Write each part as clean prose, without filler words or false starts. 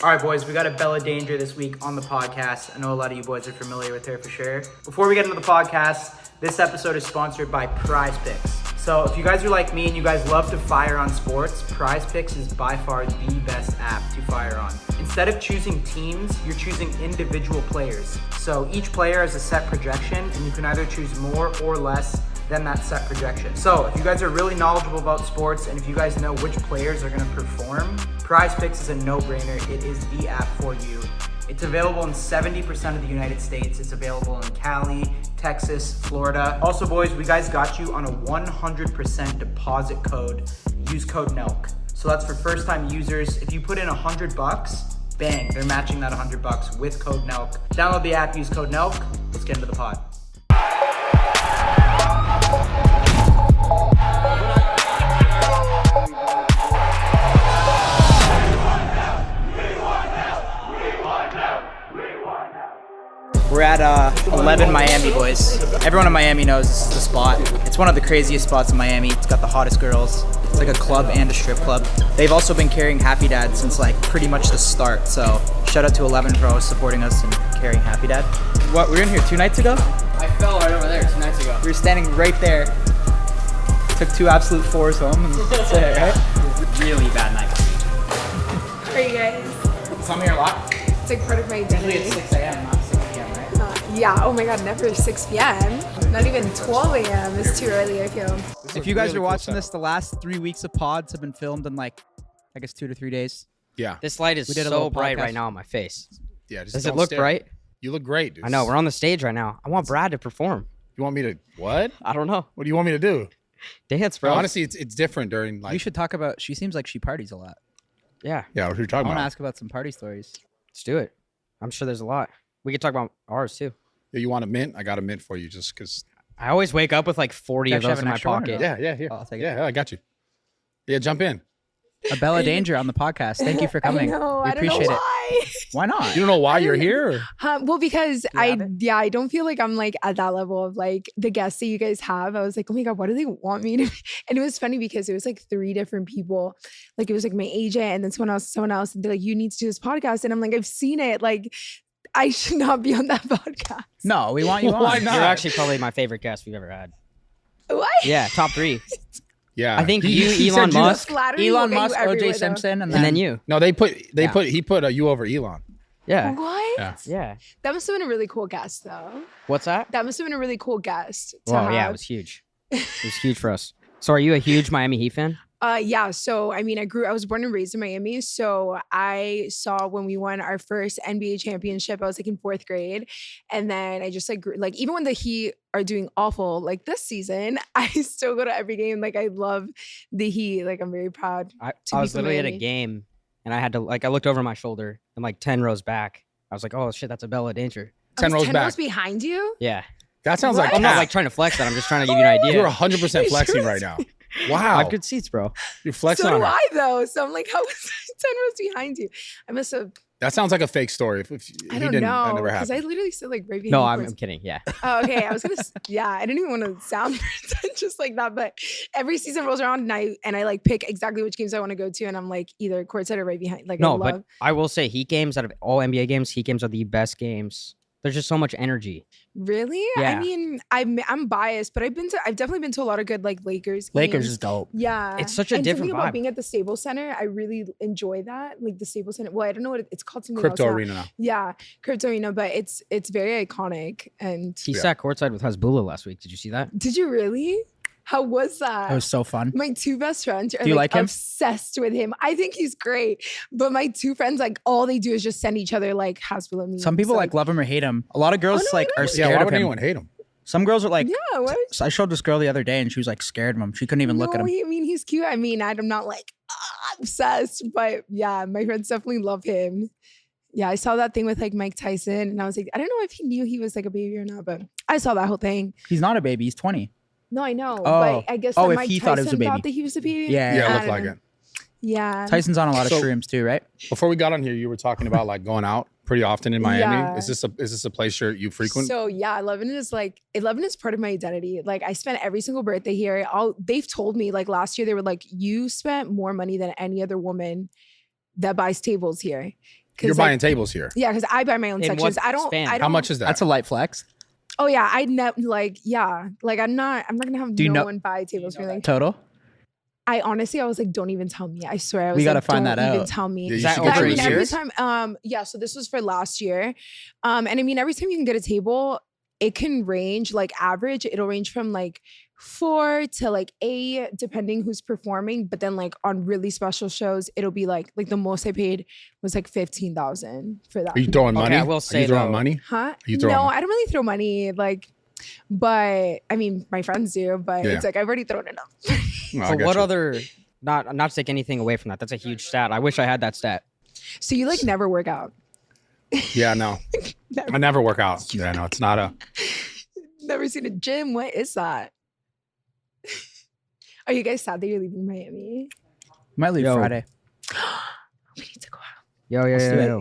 All right, boys, we got Abella Danger this week on the podcast. I know a lot of you boys are familiar with her for sure. Before we get into the podcast, this episode is sponsored by Prize Picks. So if you guys are like me and you guys love to fire on sports, Prize Picks is by far the best app to fire on. Instead of choosing teams, you're choosing individual players. So each player has a set projection and you can either choose more or less than that set projection. So if you guys are really knowledgeable about sports and if you guys know which players are gonna perform, Prize Picks is a no-brainer. It is the app for you. It's available in 70% of the United States. It's available in Cali, Texas, Florida. Also, boys, we guys got you on a 100% deposit code. Use code NELK. So that's for first-time users. If you put in $100, bang, they're matching that $100 with code NELK. Download the app, use code NELK. Let's get into the pod. We're at 11 Miami, boys. Everyone in Miami knows this is the spot. It's one of the craziest spots in Miami. It's got the hottest girls. It's like a club and a strip club. They've also been carrying Happy Dad since like pretty much the start. So shout out to 11 for always supporting us and carrying Happy Dad. What, we were in here 2 nights ago? I fell right over there 2 nights ago. We were standing right there. Took 2 absolute 4s home and that's it, right? Really bad night. How are you guys? So I'm here a lot. It's like part of my identity. Usually it's 6 a.m., not 6 p.m., right? Yeah, oh my god, never 6 p.m. Not even 12 a.m. It's too early, I feel. If you guys are watching this, the last 3 weeks of pods have been filmed in like, I guess 2 to 3 days. Yeah. This light is We did a so little bright podcast. right now on my face. Yeah. Just Does it don't look stare. bright? You look great, dude. I know. We're on the stage right now. I want Brad to perform. You want me to what? I don't know. What do you want me to do? Dance, bro. Honestly, it's different during like. We should talk about, she seems like she parties a lot. Yeah, Yeah, what are you I talking want to about? ask about some party stories. let's do it. I'm sure there's a lot. We could talk about ours too. Yeah, you want a mint? I got a mint for you, just because. I always wake up with like 40 of Actually, those have in an my extra one or pocket. no? Yeah. Oh, I'll take it. Yeah, I got you. Yeah, jump in. Abella Danger on the podcast. Thank you for coming. I know, We I don't know appreciate it. why. Why not? You don't know why you're here? Or? Well, because you have it? I don't feel like I'm like at that level of like the guests that you guys have. I was like, oh my God, what do they want me to be? And it was funny because it was like 3 different people. Like it was like my agent and then someone else. And they're like, you need to do this podcast. And I'm like, I've seen it. Like I should not be on that podcast. No, we want you on. Why not? You're actually probably my favorite guest we've ever had. What? Yeah, top 3. Yeah. I think He you, said Elon Musk, Flattery Elon will get you Musk, everywhere, OJ though. Simpson, and and then you. No, he put Yeah. you over Elon. Yeah. What? Yeah. Yeah. That must have been a really cool guest though. What's that? That must have been a really cool guest. To Well, yeah, it have. was huge. It was huge for us. So are you a huge Miami Heat fan? Yeah. So, I mean, I was born and raised in Miami. So I saw when we won our first NBA championship, I was like in 4th grade. And then I just like, grew, like even when the Heat are doing awful, like this season, I still go to every game. Like I love the Heat. Like I'm very proud. I to was be from literally at a Miami. game and I had to I looked over my shoulder and like 10 rows back. I was like, oh shit, that's Abella Danger. 10 rows 10 back. rows behind you? Yeah. That sounds like What? I'm not cap. like trying to flex that. I'm just trying to give you an idea. You're 100% flexing right now. Wow. 5 good seats, bro. You're flexing So on do her. I though. So I'm like, how was 10 rows behind you? I must have, That sounds like a fake story. If I he don't didn't, know. that never Because I happened. literally said like right behind No, you I'm first. kidding. Yeah. Oh, okay. I was gonna, yeah, I didn't even want to sound just like that, but every season rolls around and I like pick exactly which games I want to go to, and I'm like either courtside or right behind. Like I No, love. but I will say Heat games out of all NBA games, Heat games are the best games. There's just so much energy. Really? Yeah. I mean, I'm biased, but I've definitely been to a lot of good like Lakers. Lakers games. is dope. Yeah, It's such a and different something about vibe. being at the Staples Center. I really enjoy that, like the Staples Center. Well, I don't know what it's called. Something Crypto else now. arena now. Yeah, Crypto Arena, but it's very iconic. And He Yeah. sat courtside with Hasbulla last week. Did you see that? did you really? How was that? It was so fun. My 2 best friends are Do you like him? obsessed with him. I think he's great. But my 2 friends, like all they do is just send each other like Hasbulla memes. Some people like love him or hate him. A lot of girls no, like I are know. Yeah, scared why of would him. anyone hate him? Some girls are like, Yeah, what? so I showed this girl the other day and she was like scared of him. She couldn't even look at him. I mean, he's cute. I mean, I'm not like obsessed, but yeah, my friends definitely love him. Yeah, I saw that thing with like Mike Tyson, and I was like, I don't know if he knew he was like a baby or not, but I saw that whole thing. He's not a baby. He's 20. No, I know, Oh. but I guess Oh, that if Mike he Tyson thought it was a baby. thought that he was a baby. Yeah. Yeah, I it looked don't like know. it. Yeah, Tyson's on a lot of So- shrooms too, right? Before we got on here, you were talking about like going out pretty often in Miami. Yeah. Is this a place you frequent? So yeah, 11 is part of my identity. Like I spent every single birthday here. They've told me like last year they were like, you spent more money than any other woman that buys tables here. You're buying tables here. Yeah, because I buy my own In sections. what I don't. span? I don't. How much is that? That's a light flex. Oh yeah, I like yeah, like I'm not gonna have Do you no know- one buy tables for me. Like, Total. I honestly, I was like, don't even tell me. I swear, I was We gotta like, find don't that even out. tell me. Yeah, you Is that should But get over I a mean, year? every time, yeah. So this was for last year, and I mean, every time you can get a table, it can range like average. It'll range from like 4 to like 8, depending who's performing. But then like on really special shows, it'll be like the most I paid was like 15,000 for that. Are you throwing Okay, money? I will Are say, you throwing though- money? Huh? You throwing No, money? I don't really throw money. Like, but I mean, my friends do. But Yeah. it's like I've already thrown enough. No, I But got what you. other? Not to take anything away from that. That's a huge stat. I wish I had that stat. So you like never work out. Yeah, no. I never work out. Yeah, no, it's not a. Never seen a gym. What is that? Are you guys sad that you're leaving Miami? Might leave Yo. Friday. We need to go out. Yo,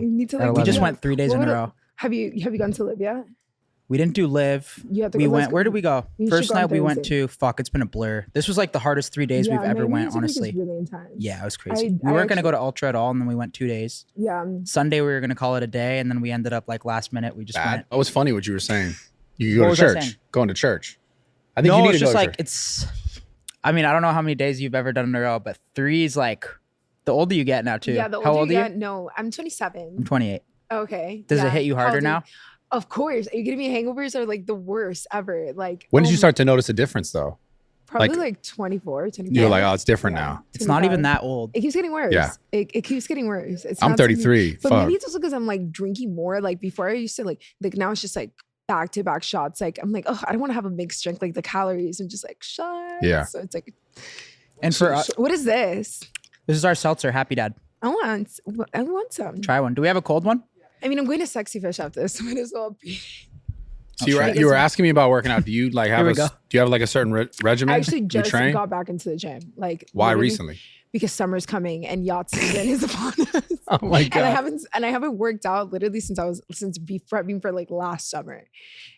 You need to I like. We love just it. went 3 days in a row. Have you gone to live yet? We didn't do live. You have to. We go- let's went. go. Where did we go? We should First go on night we went Thursday. to. Fuck, it's been a blur. This was like the hardest 3 days Yeah, we've ever Miami went. music is Honestly. really intense. Yeah, it was crazy. I We weren't gonna go actually- to Ultra at all, and then we went 2 days. Yeah. Sunday we were gonna call it a day, and then we ended up like last minute. We just Bad. went. That was funny what you were saying. You What go was to I church. saying? Going to church. I think No, you need it's to go just to like church. it's. I mean, I don't know how many days you've ever done in a row, but 3 is like the older you get now too. Yeah. The How older old you are you? get, no, I'm 27. I'm 28. Okay. Does yeah. it hit you How harder old are you? now? Of course. Are you kidding me? Hangovers are like the worst ever. Like. When did you oh, start to notice a difference though? Probably like- like 24, 25. You were like, oh, it's different Yeah. now. It's not even 25. that old. It keeps getting worse. Yeah. It keeps getting worse. It's I'm not something- 33. But Fuck. maybe it's also because I'm like drinking more. Like before I used to like now it's just like back to back shots. Like I'm like, oh, I don't want to have a mixed drink. Like the calories and just like shots. Yeah. So it's like, And for us, what is this? this is our seltzer, Happy Dad. I want some. Try one. Do we have a cold one? I mean, I'm going to Sexy Fish after this. Might as well be. So you I'll were, try you were asking me about working out. Do you like have we a? go. Do you have like a certain regimen? I actually you just train? got back into the gym. Like Why literally recently? Because summer's coming and yacht season is upon us. Oh my And I god. haven't worked out literally since prepping for like last summer.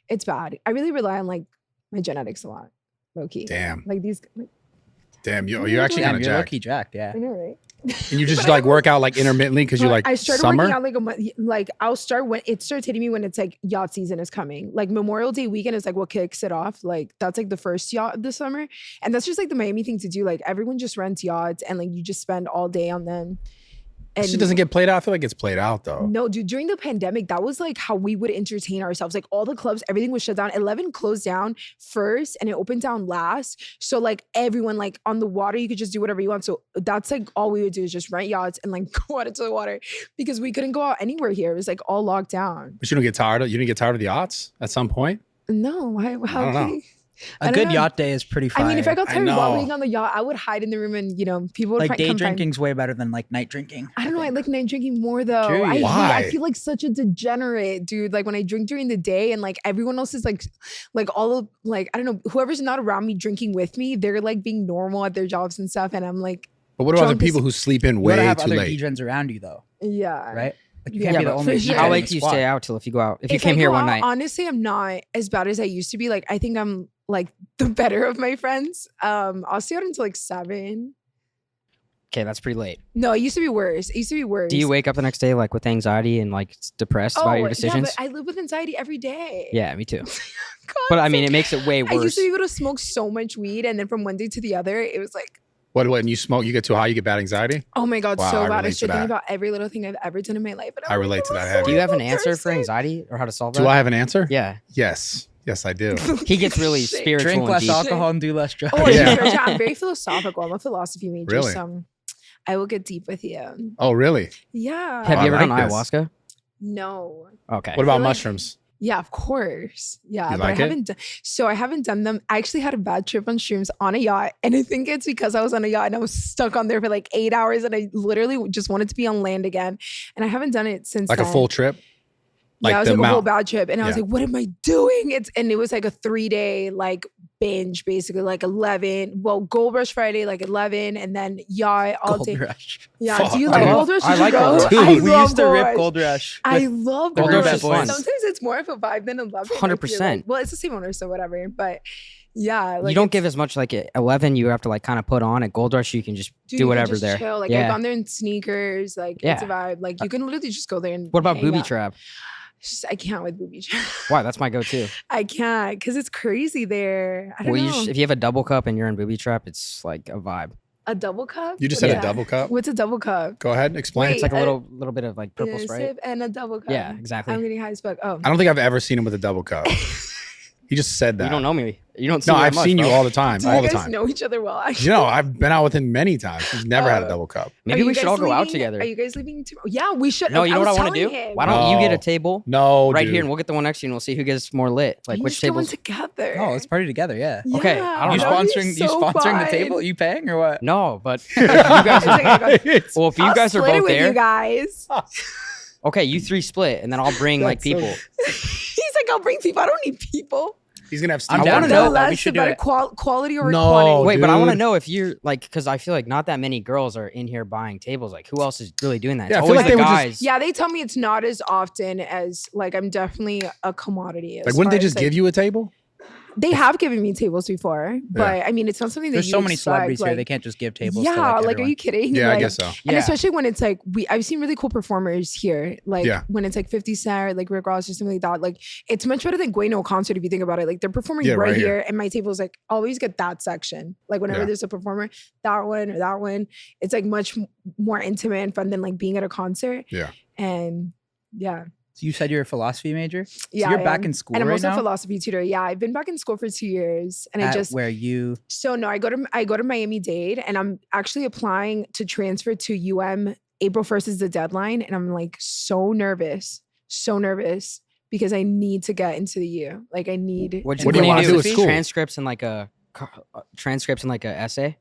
It's bad. I really rely on like my genetics a lot, low key. Damn. Like these. Like, Damn. You're actually Damn, kind of you're jacked. low-key jacked. Yeah. I know, right? And you just But I like work out like intermittently because you But like I started summer. working out like a month. Like I'll start when it starts hitting me when it's like yacht season is coming. Like Memorial Day weekend is like what kicks it off. Like that's like the first yacht of the summer, and that's just like the Miami thing to do. Like everyone just rents yachts and like you just spend all day on them. This shit doesn't get played out. I feel like it's played out though. No, dude, during the pandemic, that was like how we would entertain ourselves. Like all the clubs, everything was shut down. 11 closed down first and it opened down last. So like everyone like on the water, you could just do whatever you want. So that's like all we would do is just rent yachts and like go out into the water because we couldn't go out anywhere here. It was like all locked down. But you don't get tired of. You didn't get tired of the odds at some point. No, why? How don't know. can you- I A don't good know. yacht day is pretty fire. I mean, if I got I tired of know. being on the yacht, I would hide in the room and, you know, people would like day come find- drinking's way better than like night drinking. I don't know. I like night drinking more though. Do you? Why? I feel like such a degenerate, dude. Like when I drink during the day and like everyone else is like all of like, I don't know, whoever's not around me drinking with me, they're like being normal at their jobs and stuff. And I'm like, But what about the Drunk is- people who sleep in You gotta way have too other late? DJs around you though, yeah. right? Like you Yeah, can't be the but only for sure. DJ How in late the do you squad. stay out till if you go out? If you If came I here go one out, night. honestly, I'm not as bad as I used to be. Like I think I'm like the better of my friends. I'll stay out until like 7. Okay, that's pretty late. No, it used to be worse. It used to be worse. Do you wake up the next day like with anxiety and like depressed about your decisions? Yeah, but I live with anxiety every day. Yeah, me too. But I mean, it makes it way I used worse. to be able to smoke so much weed, and then from one day to the other, it was like, What when you smoke, you get too high, you get bad anxiety. oh my god, Wow, I so bad. I relate to start thinking that. about every little thing I've ever done in my life. And I I'm relate like, to that I'm a heavy. Do you have an horrible answer for person. anxiety or how to solve that? Do I have an answer? Yeah. Yes. Yes, I do. He gets really Shit. spiritual Drink and less deep. alcohol and do less drugs. Oh, Yeah. yeah. I'm very philosophical. I'm a philosophy major, Really? so I will get deep with you. Oh, really? Yeah. Have Oh, you I ever done like this. ayahuasca? No. Okay. What about feel like- mushrooms? Yeah, of course. Yeah, You but like I it? haven't done. So I haven't done them. I actually had a bad trip on shrooms on a yacht, and I think it's because I was on a yacht and I was stuck on there for like 8 hours, and I literally just wanted to be on land again, and I haven't done it since. Like a then. full trip? Like Yeah, it was the like a whole amount. bad trip, and I was Yeah. like, "What am I doing?" And it was like a 3-day like binge, basically like 11. Well, Gold Rush Friday like 11, and then yacht all Gold day. Rush. Yeah, Fuck, do you I like love- Gold Rush? I You should like go. Gold Rush. I We love used to Gold rip Rush. Gold Rush. I with- love Gold Gold Rush Rush. is fun. Sometimes it's more of a vibe than 11. I feel 100%. Like. Well, it's the same owner, so whatever. But Yeah, like you don't it's- give as much like at 11. You have to like kind of put on. At Gold Rush, you can just dude, do you can whatever just there. Chill. Like Yeah. I've gone there in sneakers. Like it's a vibe. Like you can literally just go there and. What about hang Booby out. Trap? I can't with booby trap. Why? That's my go-to. I can't because it's crazy there. I don't Well, know. if you have a double cup and you're in Booby Trap, it's like a vibe. A double cup? You just What's said a that? double cup. What's a double cup? Go ahead, explain. Wait, It's like a I- little bit of like purple Yeah, Sprite. sip and a double cup. Yeah, exactly. I'm getting high as fuck. Oh, I don't think I've ever seen him with a double cup. He just said that. You don't know me. You don't see No, me that I've much, seen you bro. all the time. do All you the guys time. know each other well? Actually? You know, I've been out with him many times. He's never had a Oh. double cup. Maybe Are we you should guys all go out leaving- together. Are you guys leaving tomorrow? Yeah, we should. No, you know what I want to do? Him. Why don't you get a No. table No, right dude. here and we'll get the one next to you and we'll see who gets more lit. Like You which just get one tables? together. Oh, let's party together. Yeah. Okay, Yeah, I don't You know. that'd be sponsoring? You so sponsoring the fun. table? You paying or what? No, but if you guys It's okay, well, if you I'll guys are split it both with there, you guys. okay, you three split, and then I'll bring like That's so- people. He's like, I'll bring people. I don't need people. He's gonna have I'm Steve. down wanna to know know that. We less should do about it. quality over No. quantity. Wait, but I want to dude. know if you're like, because I feel like not that many girls are in here buying tables. Like, who else is really doing that? It's Yeah, I feel always like the they would just- guys. Yeah, they tell me it's not as often as like I'm definitely a commodity. Like, wouldn't they just give you a table? They have given me tables before, but I mean, it's not something that There's you so many expect, celebrities here. like- They can't just give tables. Yeah, to, like, are everyone. you kidding? Yeah, I Like, guess so. And Yeah. especially when it's like I've seen really cool performers here. Like Yeah. when it's like 50 Cent or like Rick Ross or something like that. Like it's much better than going to a concert if you think about it. Like they're performing Yeah, right, right here, here. and my table is like always get that section. Like whenever Yeah. there's a performer, that one or that one, it's like much more intimate and fun than like being at a concert. Yeah. And yeah. So you said you're a philosophy major. Yeah, So you're I back am. in school And I'm right also a now. philosophy tutor. Yeah, I've been back in school for 2 years, and I At just where you so no, I go to Miami-Dade, and I'm actually applying to transfer to UM. April 1st is the deadline, and I'm like so nervous because I need to get into the U. Like I need. What What do you wanna do at school? Transcripts and like a essay.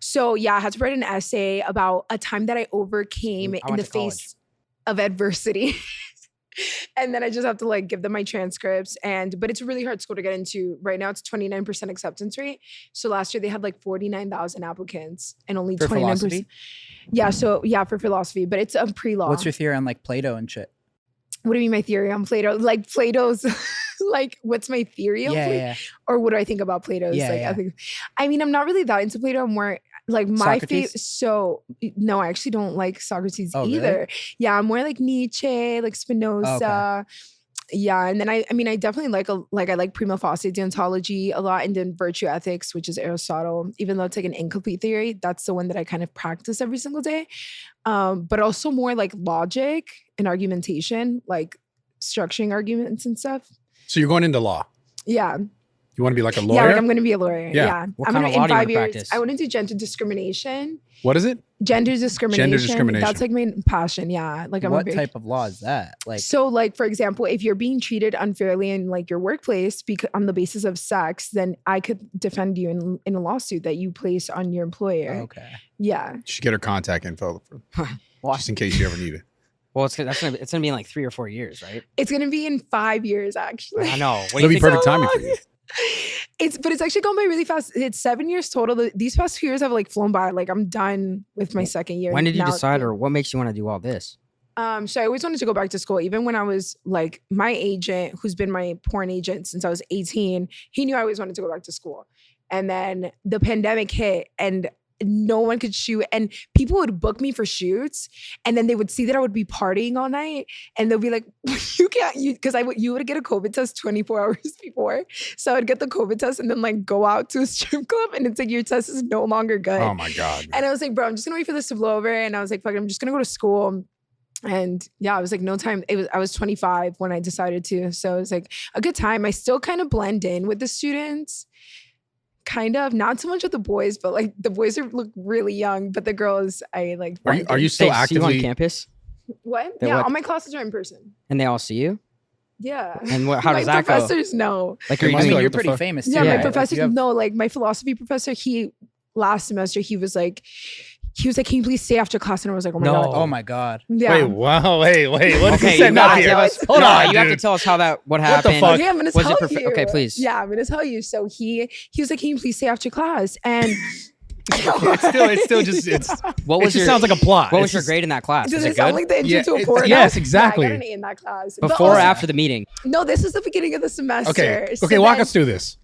So yeah, I had to write an essay about a time that I overcame I in went the to college. face of adversity. And then I just have to like give them my transcripts but it's a really hard school to get into. Right now it's 29% acceptance rate. So last year they had like 49,000 applicants and only For 29%. philosophy? Yeah, so yeah, for philosophy, but it's a pre-law. What's your theory on like Plato and shit? What do you mean my theory on Plato? Like Plato's like what's my theory on Plato? Yeah. Or what do I think about Plato's? Yeah, like yeah. I mean, I'm not really that into Plato. I'm more like my favorite. Socrates? So no, I actually don't like Socrates Oh, really? either. Yeah, I'm more like Nietzsche, like Spinoza. Yeah, and then I mean, I definitely I like prima facie deontology a lot, and then virtue ethics, which is Aristotle. Even though it's like an incomplete theory, that's the one that I kind of practice every single day. But also more like logic and argumentation, like structuring arguments and stuff. So you're going into law. Yeah. You want to be like a Yeah, lawyer? like I'm going to be a lawyer. Yeah. Yeah. What I'm kind gonna, of law in do you 5 wanna years, practice? I want to do gender discrimination. What is it? Gender discrimination. discrimination. That's like my passion. Yeah. Like I'm What a very, type of law is that? Like So like, for example, if you're being treated unfairly in like your workplace on the basis of sex, then I could defend you in a lawsuit that you place on your employer. okay. Yeah. You should get her contact info Why? just in case you ever need it. Well, it's gonna be in like 3 or 4 years, right? It's going to be in 5 years, actually. I know. What do It'll you be think? perfect timing for you. But it's actually gone by really fast. It's 7 years total. These past few years have like flown by. Like I'm done with my second year. When did you now. decide, or what makes you want to do all this? So I always wanted to go back to school. Even when I was like my agent, who's been my porn agent since I was 18, he knew I always wanted to go back to school. And then the pandemic hit and no one could shoot. And people would book me for shoots. And then they would see that I would be partying all night. And they'll be like, because you would get a COVID test 24 hours before. So I'd get the COVID test and then like go out to a strip club. And it's like, your test is no longer good. Oh my God. And I was like, bro, I'm just gonna wait for this to blow over. And I was like, fuck it, I'm just gonna go to school. And yeah, I was like, no time. I was 25 when I decided to. So it was like a good time. I still kind of blend in with the students. Kind of, not so much with the boys, but like the boys look really young, but the girls, I like. Are you still They see you on actively? campus, What? They Yeah, what? all my classes are in person. and they all see you. Yeah. And how does my that go? professors know. Like, They are you must I be mean, doing? like, you're what the pretty fuck? famous. Yeah, too, my right? Like, professors you have- no, like my philosophy professor, last semester, he was like, can you please stay after class? And I was like, oh my No. God. Oh my God. Yeah. Wait, wow, wait. What is Okay, this you setting gotta up here? give us. Hold no, on, you have to dude. tell us what the happened. fuck? Okay, I'm gonna Was tell it you. okay, please. Yeah, I'm gonna tell you. So he was like, can you please stay after class? And It's still just What it was just your sounds like a plot. What was It's your just- grade in that class? does Was it it sound good? like the intro Yeah, to a it's- porno? yes, Yeah, exactly. I got an A in that class. But Before or also- after the meeting? No, this is the beginning of the semester. Okay, So okay, walk then- us through this.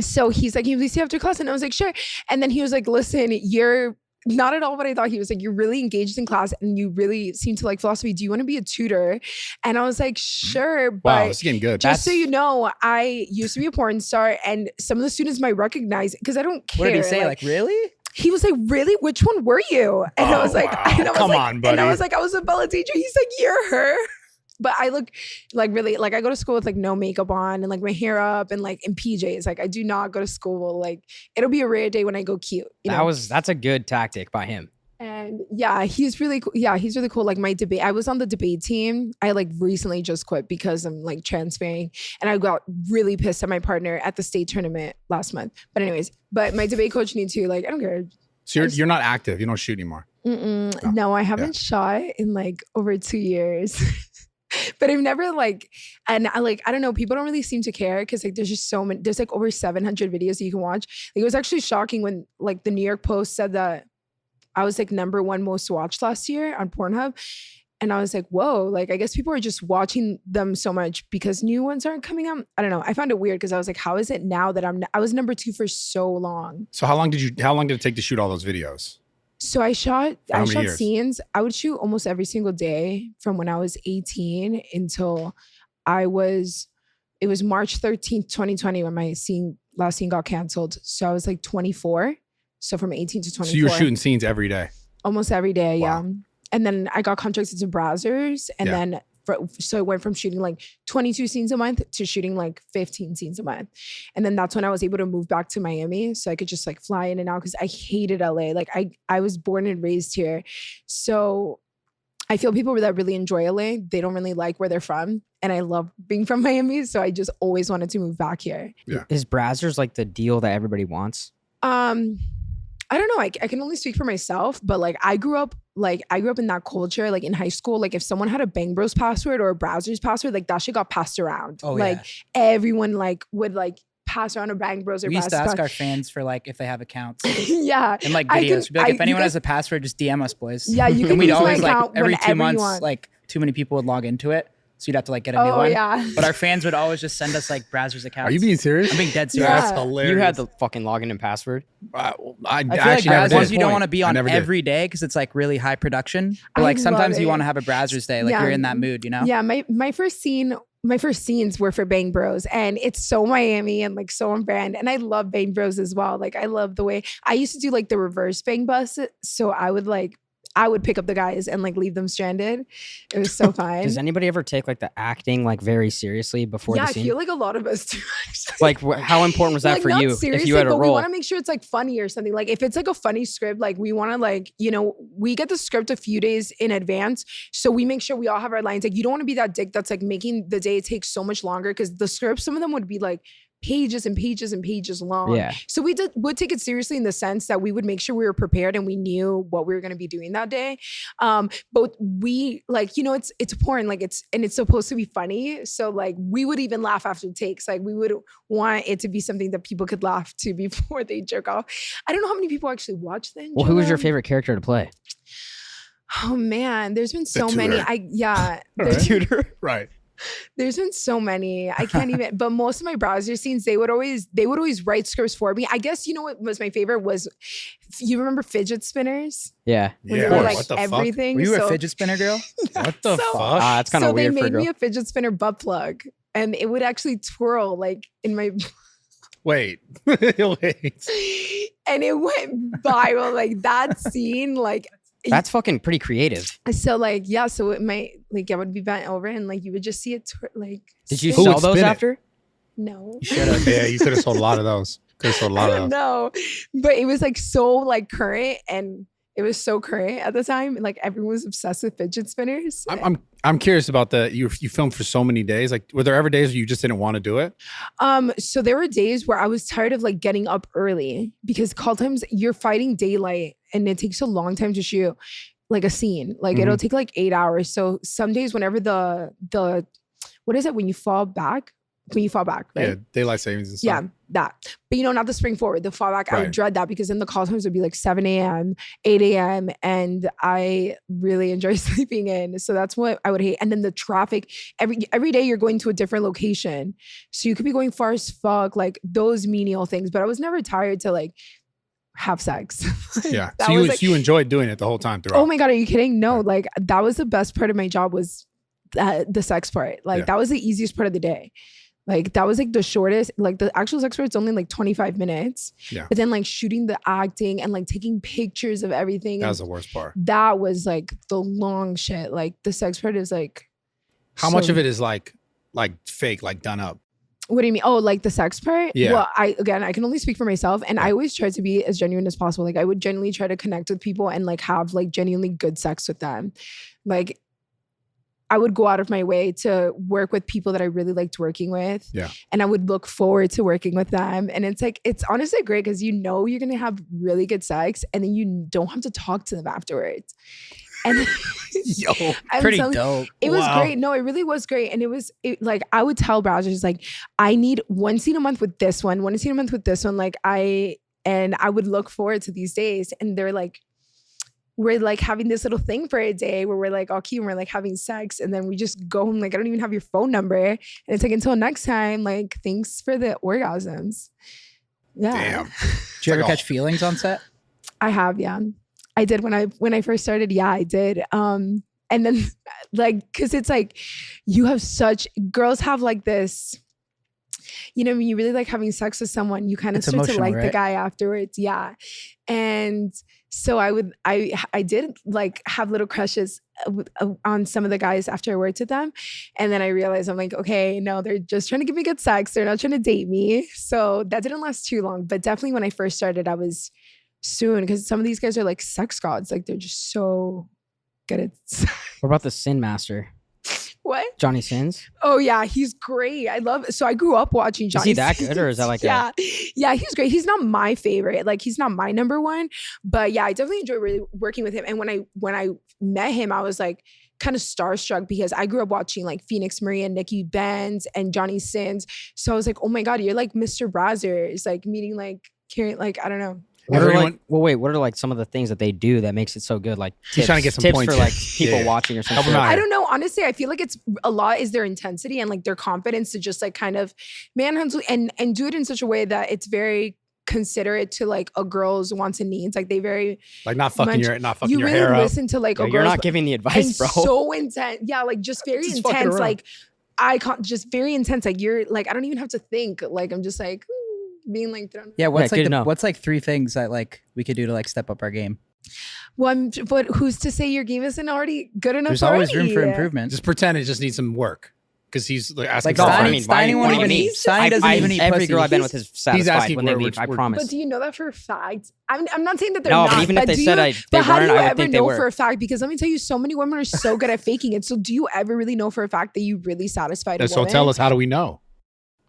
So he's like, can you please stay after class? And I was like, sure. And then he was like, listen, you're not at all what I thought. He was like, you're really engaged in class and you really seem to like philosophy. Do you want to be a tutor? And I was like, sure. But Wow, it's getting good. just so you know, I used to be a porn star and some of the students might recognize it because I don't care. What did he say? Like really? He was like, really? Which one were you? And I was like, wow. and I was Come like, on, buddy. And I was like, I was Abella teacher. He's like, you're her. But I look like really, like I go to school with like no makeup on and like my hair up and like in PJs. Like I do not go to school. Like it'll be a rare day when I go cute. You know? That's a good tactic by him. And yeah, he's really cool. Yeah, he's really cool. Like my debate, I was on the debate team. I like recently just quit because I'm like transferring and I got really pissed at my partner at the state tournament last month. But anyways, but my debate coach needs to like, I don't care. So you're not active. You don't shoot anymore. No, I haven't shot in like over 2 years. But I've never like, and I like, I don't know, people don't really seem to care because like there's just so many, there's like over 700 videos that you can watch. Like, it was actually shocking when like the New York Post said that I was like #1 most watched last year on Pornhub. And I was like, whoa, like I guess people are just watching them so much because new ones aren't coming out. I don't know. I found it weird because I was like, how is it now that I was #2 for so long? So how long did it take to shoot all those videos? So I shot years? scenes. I would shoot almost every single day from when I was 18 until it was March 13th, 2020 when my last scene got canceled. So I was like 24. So from 18 to 24. So you were shooting scenes every day? Almost every day, Wow. yeah. And then I got contracted to Brazzers and then so I went from shooting like 22 scenes a month to shooting like 15 scenes a month. And then that's when I was able to move back to Miami so I could just like fly in and out because I hated LA. Like I was born and raised here. So I feel people that really enjoy LA, they don't really like where they're from. And I love being from Miami. So I just always wanted to move back here. Yeah. Is Brazzers like the deal that everybody wants? I don't know. I can only speak for myself, but like I grew up in that culture. Like in high school, like if someone had a Bang Bros password or a Brazzers password, like that shit got passed around. Oh, like yeah. everyone like would like pass around a Bang Bros or We used Brazzers to ask password. our fans for like if they have accounts Yeah. and like I videos. can- We'd be like, I- if you anyone guys- has a password, just DM us, boys. Yeah, you can And we'd use my always like account every 2 whenever you months, want. like too many people would log into it. So you'd have to like get a new Oh one. yeah. But our fans would always just send us like Brazzers accounts. Are you being serious? I'm being dead Yeah. serious. That's hilarious. You had the fucking login and password. I I feel actually like never Brazzers did. you don't want to be I on never did. every day because it's like really high production. But I like sometimes love you it. want to have a Brazzers day, like Yeah. you're in that mood, you know? Yeah, my first scenes were for Bang Bros and it's so Miami and like so on brand. And I love Bang Bros as well. Like I love the way I used to do like the reverse bang bus. So I would pick up the guys and like leave them stranded. It was so fun. Does anybody ever take like the acting like very seriously before Yeah, the I scene? feel like a lot of us do. Actually. Like how important was that Like, for not you? If seriously, you had a but we role, want to make sure it's like funny or something. Like if it's like a funny script, like we want to like, you know, we get the script a few days in advance. So we make sure we all have our lines. Like you don't want to be that dick that's like making the day take so much longer because the scripts, some of them would be like pages and pages and pages long. Yeah. So would take it seriously in the sense that we would make sure we were prepared and we knew what we were going to be doing that day. But we like, you know, it's porn, like it's supposed to be funny. So like we would even laugh after takes. Like we would want it to be something that people could laugh to before they jerk off. I don't know how many people actually watch the well, who was your intro. favorite character to play? Oh man, there's been so many. tutor. There's, Tutor. Right. there's been so many. I can't even. But most of my browser scenes, they would always write scripts for me. I guess you know what was my favorite was, you remember fidget spinners? Yeah. When Yeah. they were What like the fuck? everything. Were you So- a fidget spinner girl? What the So- fuck? That's kind of so they weird for a made girl. me a fidget spinner butt plug, and it would actually twirl like in my, Wait. Wait. and it went viral. Like that scene, like. That's fucking pretty creative. So like yeah, so it might like I would be bent over and like you would just see it like. Did you spin. Who sell would those spin it? after? No. You should have. Yeah, you could have sold a lot of those. Could have sold a I lot of don't those. know, but it was like so like current and it was so current at the time. Like everyone was obsessed with fidget spinners. I'm curious about you filmed for so many days. Like, were there ever days where you just didn't want to do it? So there were days where I was tired of like getting up early because call times you're fighting daylight and it takes a long time to shoot like a scene. Like it'll take like 8 hours. So some days whenever the what is it when you fall back? when you fall back, right? Yeah, daylight savings and stuff. Yeah, that. But not the spring forward, the fall back. I would Right. dread that because then the call times would be like 7 a.m., 8 a.m. And I really enjoy sleeping in. So that's what I would hate. And then the traffic, every day you're going to a different location. So you could be going far as fuck, like those menial things. But I was never tired to like have sex. Yeah. That So was like, you enjoyed doing it the whole time throughout. oh my God, are you kidding? No, Right. like that was the best part of my job was the sex part. Like Yeah. that was the easiest part of the day. Like that was like the shortest, like the actual sex part's only like 25 minutes. Yeah. But then like shooting the acting and like taking pictures of everything. That and was the worst part. that was like the long shit. Like the sex part is like. How much of it is like fake, like done up? What do you mean? Oh, like the sex part? Yeah. Well, I can only speak for myself, and I always try to be as genuine as possible. Like I would genuinely try to connect with people and like have like genuinely good sex with them. Like I would go out of my way to work with people that I really liked working with. Yeah. And I would look forward to working with them. And it's like, it's honestly great because you're going to have really good sex and then you don't have to talk to them afterwards. And Yo, I'm Pretty telling- dope. It was Wow. great. No, it really was great. And like, I would tell browsers, like, I need one scene a month with this one scene a month with this one. Like I would look forward to these days. And they're like, we're like having this little thing for a day where we're like all cute and we're like having sex. And then we just go home. Like, I don't even have your phone number. And it's like, until next time, like, thanks for the orgasms. Yeah. damn. Did you ever like a- catch feelings on set? I have, yeah. I did when I first started. Yeah, I did. And then like, cause it's like, girls have like this, when you really like having sex with someone, you kind of It's start to emotional, like the right? guy afterwards. Yeah. And so I did like have little crushes on some of the guys after I worked with them. And then I realized I'm like, okay, no, they're just trying to give me good sex. They're not trying to date me. So that didn't last too long, but definitely when I first started, I was soon because some of these guys are like sex gods. Like they're just so good at sex. What about the Sin Master, What? Johnny Sins? Oh yeah, he's great. So I grew up watching Johnny. Is he that Sins. good, or is that like yeah, yeah, he's great. He's not my favorite. Like he's not my number one, but yeah, I definitely enjoy really working with him. And when I met him, I was like kind of starstruck because I grew up watching like Phoenix Marie and Nikki Benz and Johnny Sins. So I was like, oh my God, you're like Mr. Brazzers, like meeting like Karen, like I don't know. What Has are anyone- like? Well, wait. What are like some of the things that they do that makes it so good? Like He's trying to get some tips points. for like people Yeah. watching or Help something. him out. I don't know. Honestly, I feel like it's a lot is their intensity and like their confidence to just like kind of manhandle and do it in such a way that it's very considerate to like a girl's wants and needs. Like they very Like not fucking Munch- your you really hair up. listen to like Yo, a you're girl's not giving the and advice, bro. so intense. Yeah, like just very Just fucking intense. around. Like I can't just very intense. Like you're like I don't even have to think. Like I'm just like being like thrown. Yeah, what's good like to know. what's like 3 things that like we could do to like step up our game? Well, but who's to say your game isn't already good enough? There's always room for already? improvement. Just pretend it just needs some work because he's like asking Like for Steiny- Steiny, I money. mean, why- Steiny what won't do you even mean? eat. Steiny doesn't even eat every pussy. girl I've been with is satisfied asking when they where leave. I we're- promise. But do you know that for a fact? I'm not saying that they're No, not. but even if they do said you, they but how do weren't, you I would ever think they know were. for a fact? Because let me tell you, so many women are so good at faking it. So do you ever really know for a fact that you really satisfied a So woman? tell us, how do we know?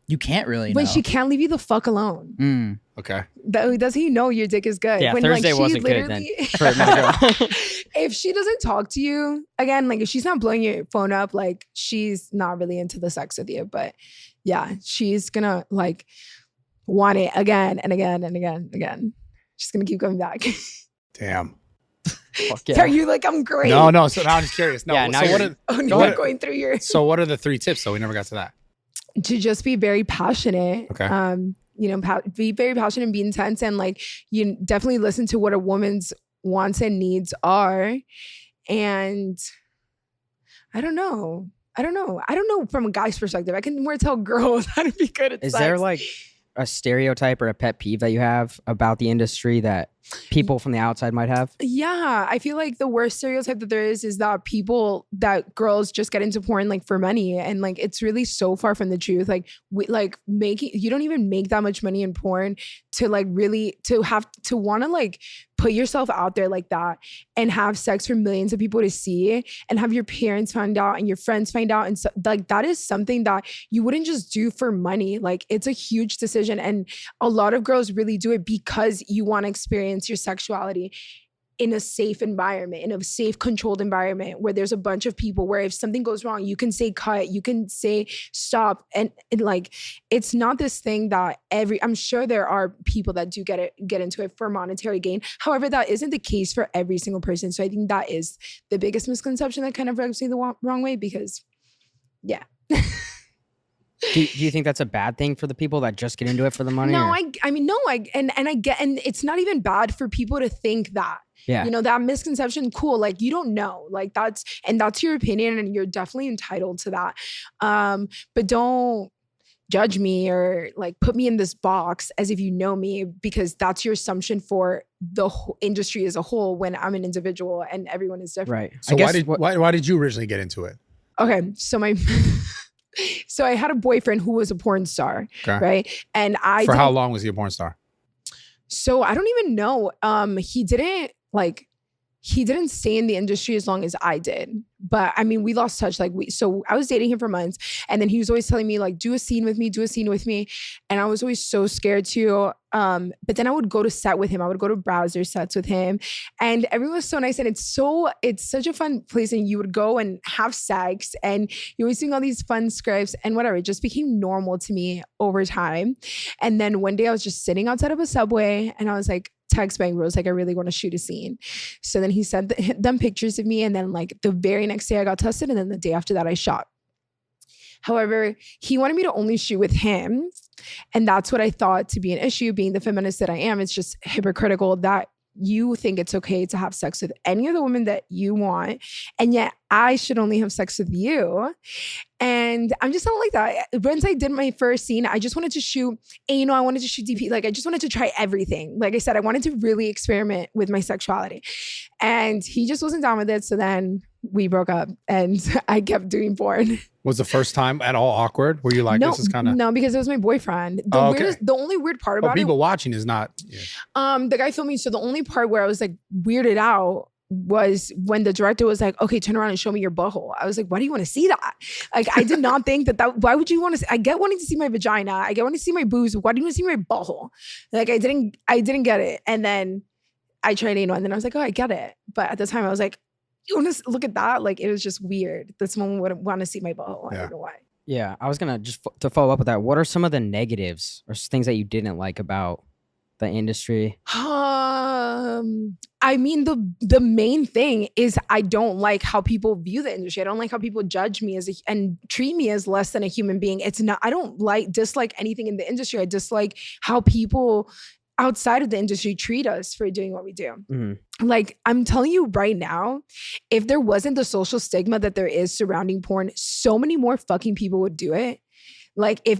You can't really when know. she can't leave you the fuck alone. Mm. Okay. Does he know your dick is good? Yeah, when, Thursday she wasn't good then literally- for my girl. If she doesn't talk to you again, like if she's not blowing your phone up, like she's not really into the sex with you. But yeah, she's gonna like want it again and again and again and again. She's gonna keep coming back. Damn. Fuck Are yeah. you like I'm great? No. So now I'm just curious. No. Yeah, now so what you're- are, Oh, no, What- I'm going through your so what are the 3 tips? So we never got to that. to just be very passionate. Okay. Be very passionate and be intense, and like you definitely listen to what a woman's wants and needs are. And I don't know from a guy's perspective. I can more tell girls how to be good at Is sex. there like a stereotype or a pet peeve that you have about the industry that people from the outside might have? Yeah, I feel like the worst stereotype that there is that girls just get into porn like for money, and like it's really so far from the truth. Like you don't even make that much money in porn to like really to have to want to like put yourself out there like that and have sex for millions of people to see and have your parents find out and your friends find out, and so like that is something that you wouldn't just do for money. Like it's a huge decision, and a lot of girls really do it because you want to experience your sexuality. in a safe environment, in a safe, controlled environment where there's a bunch of people where if something goes wrong, you can say cut, you can say stop. And like, it's not this thing that I'm sure there are people that do get into it for monetary gain. However, that isn't the case for every single person. So I think that is the biggest misconception that kind of rubs me the wrong way because, yeah. Do you think that's a bad thing for the people that just get into it for the money? No, or? I mean, no, I get, and it's not even bad for people to think that. Yeah. You know, that misconception, cool. Like, you don't know. Like, that's your opinion, and you're definitely entitled to that. But don't judge me or like put me in this box as if you know me, because that's your assumption for the whole industry as a whole when I'm an individual and everyone is different. Right. So why did you originally get into it? Okay, so so I had a boyfriend who was a porn star, right? And For how long was he a porn star? So I don't even know. He didn't stay in the industry as long as I did. But I mean, we lost touch. So I was dating him for months, and then he was always telling me like, do a scene with me. And I was always so scared to. But then I would go to set with him. I would go to browser sets with him, and everyone was so nice. And it's such a fun place. And you would go and have sex, and you're always doing all these fun scripts and whatever. It just became normal to me over time. And then one day I was just sitting outside of a Subway, and I was like, text my bros, like, I really want to shoot a scene. So then he sent them pictures of me, and then like the very next day I got tested, and then the day after that I shot. However, he wanted me to only shoot with him, and that's what I thought to be an issue. Being the feminist that I am, it's just hypocritical that you think it's okay to have sex with any of the women that you want, and yet I should only have sex with you. And I'm just not like that. Once I did my first scene, I just wanted to shoot anal. I wanted to shoot DP. Like, I just wanted to try everything. Like I said, I wanted to really experiment with my sexuality. And he just wasn't down with it. So then we broke up, and I kept doing porn. Was the first time at all awkward? Were you like, this is kind of... No, because it was my boyfriend. The only weird part about people watching is not... Yeah. The guy filming. So the only part where I was like weirded out was when the director was like, okay, turn around and show me your butthole. I was like, why do you want to see that? Like, I did not think that why would you want to see? I get wanting to see my vagina. I get wanting to see my boobs. Why do you want to see my butthole? Like, I didn't get it. And then I tried anal, and then I was like, oh, I get it. But at the time I was like, you want to look at that? Like, it was just weird that someone would want to see my butthole. I don't know why. Yeah, I was gonna just to follow up with that. What are some of the negatives or things that you didn't like about the industry? I mean, the main thing is I don't like how people view the industry. I don't like how people judge me and treat me as less than a human being. It's not. I don't dislike anything in the industry. I dislike how people outside of the industry treat us for doing what we do. Mm-hmm. Like, I'm telling you right now, if there wasn't the social stigma that there is surrounding porn, so many more fucking people would do it. Like, if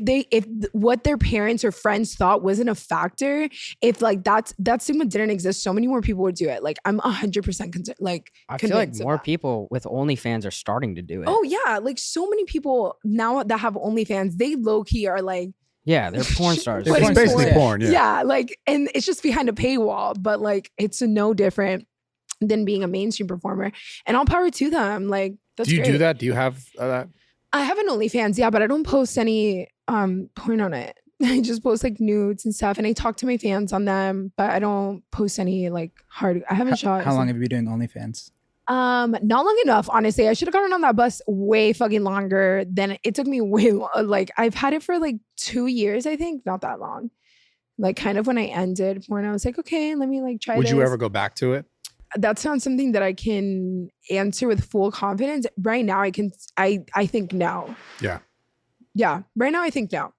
what their parents or friends thought wasn't a factor, if like that stigma didn't exist, so many more people would do it. Like, I'm 100% like, I feel like more people with OnlyFans are starting to do it. Oh yeah, like so many people now that have OnlyFans, they low key are like, yeah, they're porn stars. It's basically porn. Yeah, like, and it's just behind a paywall, but like, it's no different than being a mainstream performer. And all power to them. Like, that's do you great. do that? Do you have that? I have an OnlyFans, yeah, but I don't post any porn on it. I just post like nudes and stuff, and I talk to my fans on them, but I don't post any like hard. I haven't shot. How long have you been doing OnlyFans? Not long enough, honestly. I should have gotten on that bus way fucking longer than it took me. Like, I've had it for like 2 years, I think, not that long. Like, kind of when I ended porn, I was like, okay, let me like try. Would you ever go back to it? That's not something that I can answer with full confidence right now. I think no. Yeah. Right now, I think no.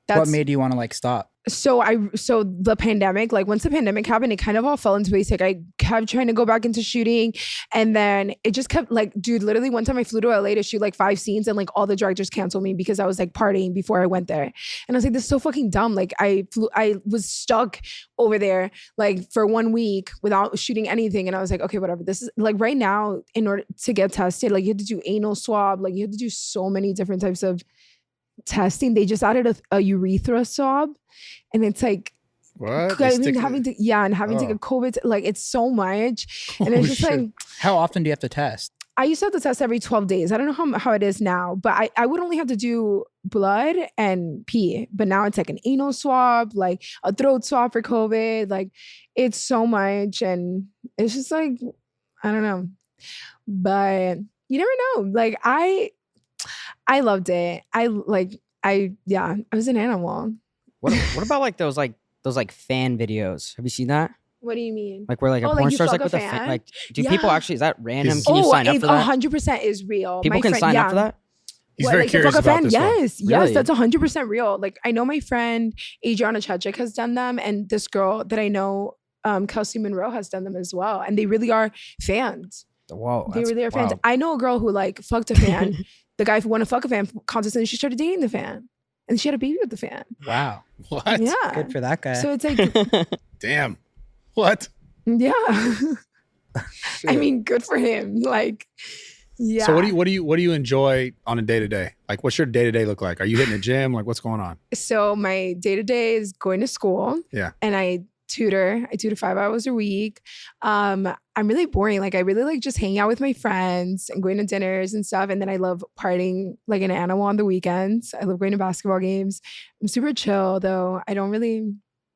What made you want to like stop? So the pandemic, like once the pandemic happened, it kind of all fell into place. Like, I kept trying to go back into shooting, and then it just kept like, dude, literally one time I flew to LA to shoot like 5 scenes, and like all the directors canceled me because I was like partying before I went there. And I was like, this is so fucking dumb. Like, I was stuck over there like for 1 week without shooting anything. And I was like, okay, whatever. This is like, right now, in order to get tested, like, you had to do anal swab, like you had to do so many different types of testing. They just added a urethra swab, and it's like, what? Having to get COVID, like, it's so much. And it's just like, how often do you have to test? I used to have to test every 12 days. I don't know how it is now, but I would only have to do blood and pee. But now it's like an anal swab, like a throat swab for COVID. Like it's so much. And it's just like, I don't know. But you never know. Like I loved it. I was an animal. What about like those fan videos? Have you seen that? What do you mean? Like where like a Oh, like porn you star's fuck like with a a fan? fan? Like do Yeah. people actually, is that random? Is- Can you sign up it for that? 100% is real. People My can friend- sign yeah. up for that? He's What, very like, to curious fuck a about fan? this one. Yes, Really? that's 100% real. Like I know my friend Adriana Chechik has done them, and this girl that I know, Kelsey Monroe, has done them as well, and they really are fans. Whoa. They that's really are fans. wild. I know a girl who like fucked a fan. The guy who won a fuck a fan contest, and she started dating the fan, and she had a baby with the fan. Wow. What? Yeah, Good for that guy. so it's like, Damn. What? yeah. I Shit. mean, good for him. Like, yeah. So what do you enjoy on a day to day? Like, what's your day to day look like? Are you hitting the gym? Like, what's going on? So my day to day is going to school. Yeah. And I tutor 5 hours a week. I'm really boring. Like I really like just hanging out with my friends and going to dinners and stuff. And then I love partying like an animal on the weekends. I love going to basketball games. I'm super chill though.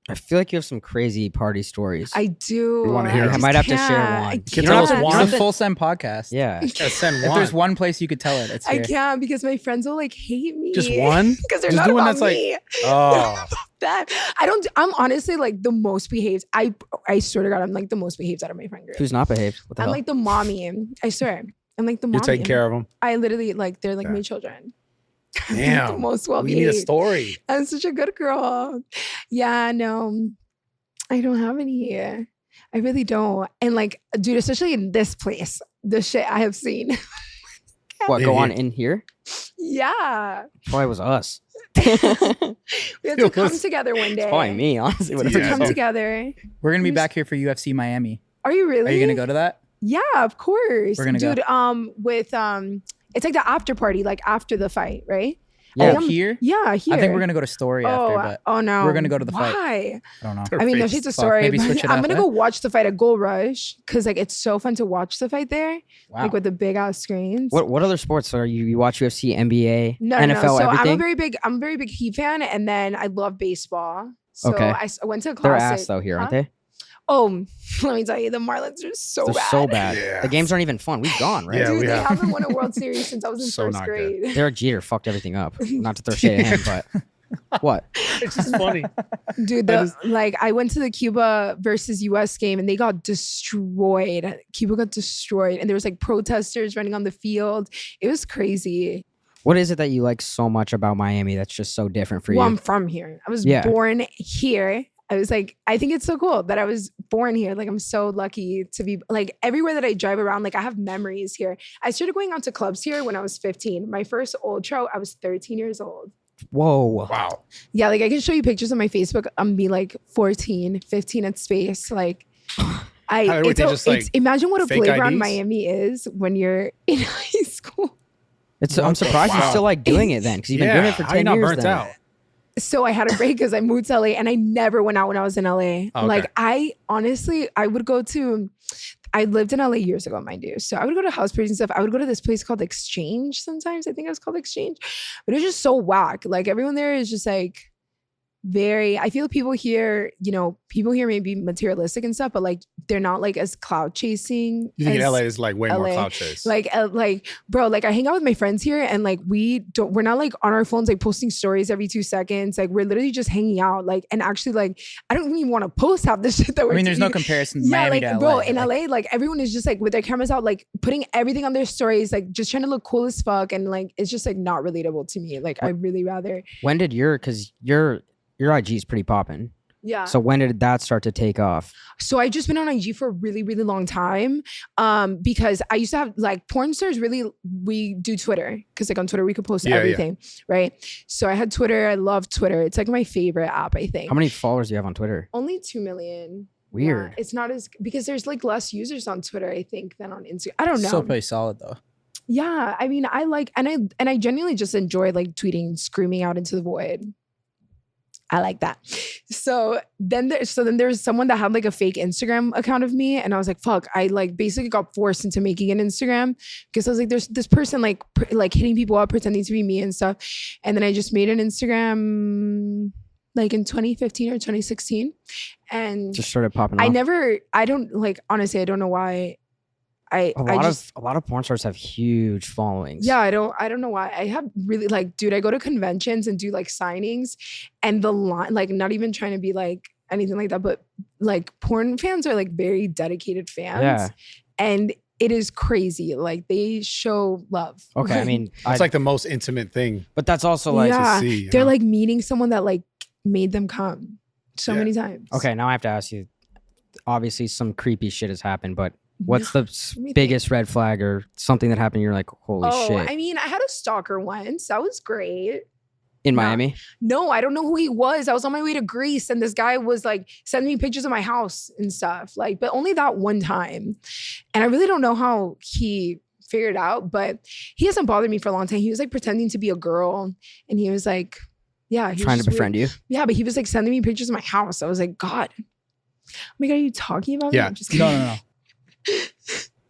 I feel like you have some crazy party stories. I do. We wanna hear I them. just I might have to share can't. one. I Can you can't. tell us It's one? a full send podcast. Yeah. Yeah, send If one. there's one place you could tell it, it's I here. can't because my friends will like hate me. Just one? Because they're Just not do one about that's like- me. Oh, That I'm honestly like the most behaved. I swear to God, I'm like the most behaved out of my friend group. Who's not behaved? What the I'm hell? like the mommy. I swear. I'm like the mommy. you're taking care of them. I literally like they're like Yeah. my children. the Damn. most well We need a behaved. story. I'm such a good girl. Yeah, no, I don't have any here. I really don't. And like, dude, especially in this place, the shit I have seen. What, go Yeah. on in here? Yeah. Probably was us. We have to It come was- together one day. It's probably me, honestly. We have Whatever. to Yeah. come together. We're gonna be Who's- back here for UFC Miami. Are you really? Are you gonna go to that? Yeah, of course. We're gonna go. Dude, with it's like the after party, like after the fight, right? Yeah. Oh, here? Yeah, here. I think we're gonna go to Story after, but oh no. we're gonna go to the fight. Why? I don't know. Her I mean, no face. shades of Fuck, story. maybe but switch it I'm up, gonna eh? go watch the fight at Gold Rush because like it's so fun to watch the fight there, Wow. like with the big ass screens. What other sports are you? You watch UFC, NBA, No, NFL, no, no. So everything? I'm a very big Heat fan, and then I love baseball. So Okay. I went to a They're classic. ass though here, aren't Huh? they? Oh, let me tell you, the Marlins are so They're bad. so bad. Yeah. The games aren't even fun. We've gone, right? Yeah, Dude, we they have. haven't won a World Series since I was in So first not good. grade. Derek Jeter fucked everything up. Not to throw shade at him, but what? It's just funny. Dude, I went to the Cuba versus US game and they got destroyed. Cuba got destroyed. And there was like protesters running on the field. It was crazy. What is it that you like so much about Miami that's just so different for Well, you? I'm from here. I was Yeah. born here. I was like, I think it's so cool that I was born here. Like, I'm so lucky to be like everywhere that I drive around. Like, I have memories here. I started going out to clubs here when I was 15. My first ultra, I was 13 years old. Whoa. Wow. Yeah, like I can show you pictures on my Facebook. I'm be like 14, 15 at Space. Like, everything just, like, imagine what a fake playground IDs? Miami is when you're in high school. I'm What the surprised you fuck? still like doing it then, because you've been doing it for How you 10 not years. burnt then. out? So I had a break because I moved to LA and I never went out when I was in LA. Okay. Like I would go to, I lived in LA years ago, mind you. So I would go to house parties and stuff. I would go to this place called Exchange sometimes. I think it was called Exchange. But it was just so whack. Like everyone there is just like I feel people here may be materialistic and stuff, but like they're not like as cloud chasing. You think as, LA is like way more LA. cloud chase? Like bro, like I hang out with my friends here and like we're not like on our phones like posting stories every 2 seconds. Like we're literally just hanging out. Like and actually like I don't even want to post half the shit that we're I mean, there's no doing. comparison Yeah, Miami like to bro, LA. in LA, like everyone is just like with their cameras out, like putting everything on their stories, like just trying to look cool as fuck, and like it's just like not relatable to me. Like I really rather, When did because your IG is pretty popping. yeah. So when did that start to take off? So I just been on IG for a really, really long time, because I used to have like porn stars. We do Twitter because like on Twitter we could post Yeah, yeah. everything, right? So I had Twitter. I love Twitter. It's like my favorite app. I think How many followers do you have on Twitter? only 2 million. Weird. Yeah, it's not as because there's like less users on Twitter, I think, than on Instagram. I don't know. Still pretty solid though. Yeah, I mean, I like and I genuinely just enjoy like tweeting, screaming out into the void. I like that. So then there's someone that had like a fake Instagram account of me, and I was like, fuck. I like basically got forced into making an Instagram because I was like, there's this person like hitting people up, pretending to be me and stuff. And then I just made an Instagram like in 2015 or 2016, and Just started popping I off. don't like, honestly, I don't know why. A lot of porn stars have huge followings. Yeah, I don't know why. I have really like, dude, I go to conventions and do like signings, and the line, like, not even trying to be like anything like that, but like porn fans are like very dedicated fans. Yeah. And it is crazy. Like, they show love. Okay, I mean, It's like the most intimate thing. but that's also like, yeah, to see, you they're know? like meeting someone that like made them come so Yeah. many times. okay, now I have to ask you. Obviously, some creepy shit has happened, but what's the me biggest red flag or something that happened? You're like, holy shit. I mean, I had a stalker once. That was great. In no. Miami? No, I don't know who he was. I was on my way to Greece, and this guy was like sending me pictures of my house and stuff. Like, but only that one time. And I really don't know how he figured it out, but he hasn't bothered me for a long time. He was like pretending to be a girl, and he was like, yeah, he was Trying to just befriend weird. you? Yeah, but he was like sending me pictures of my house. I was like, God, oh my God, are you talking about me? Yeah. I'm just kidding. No.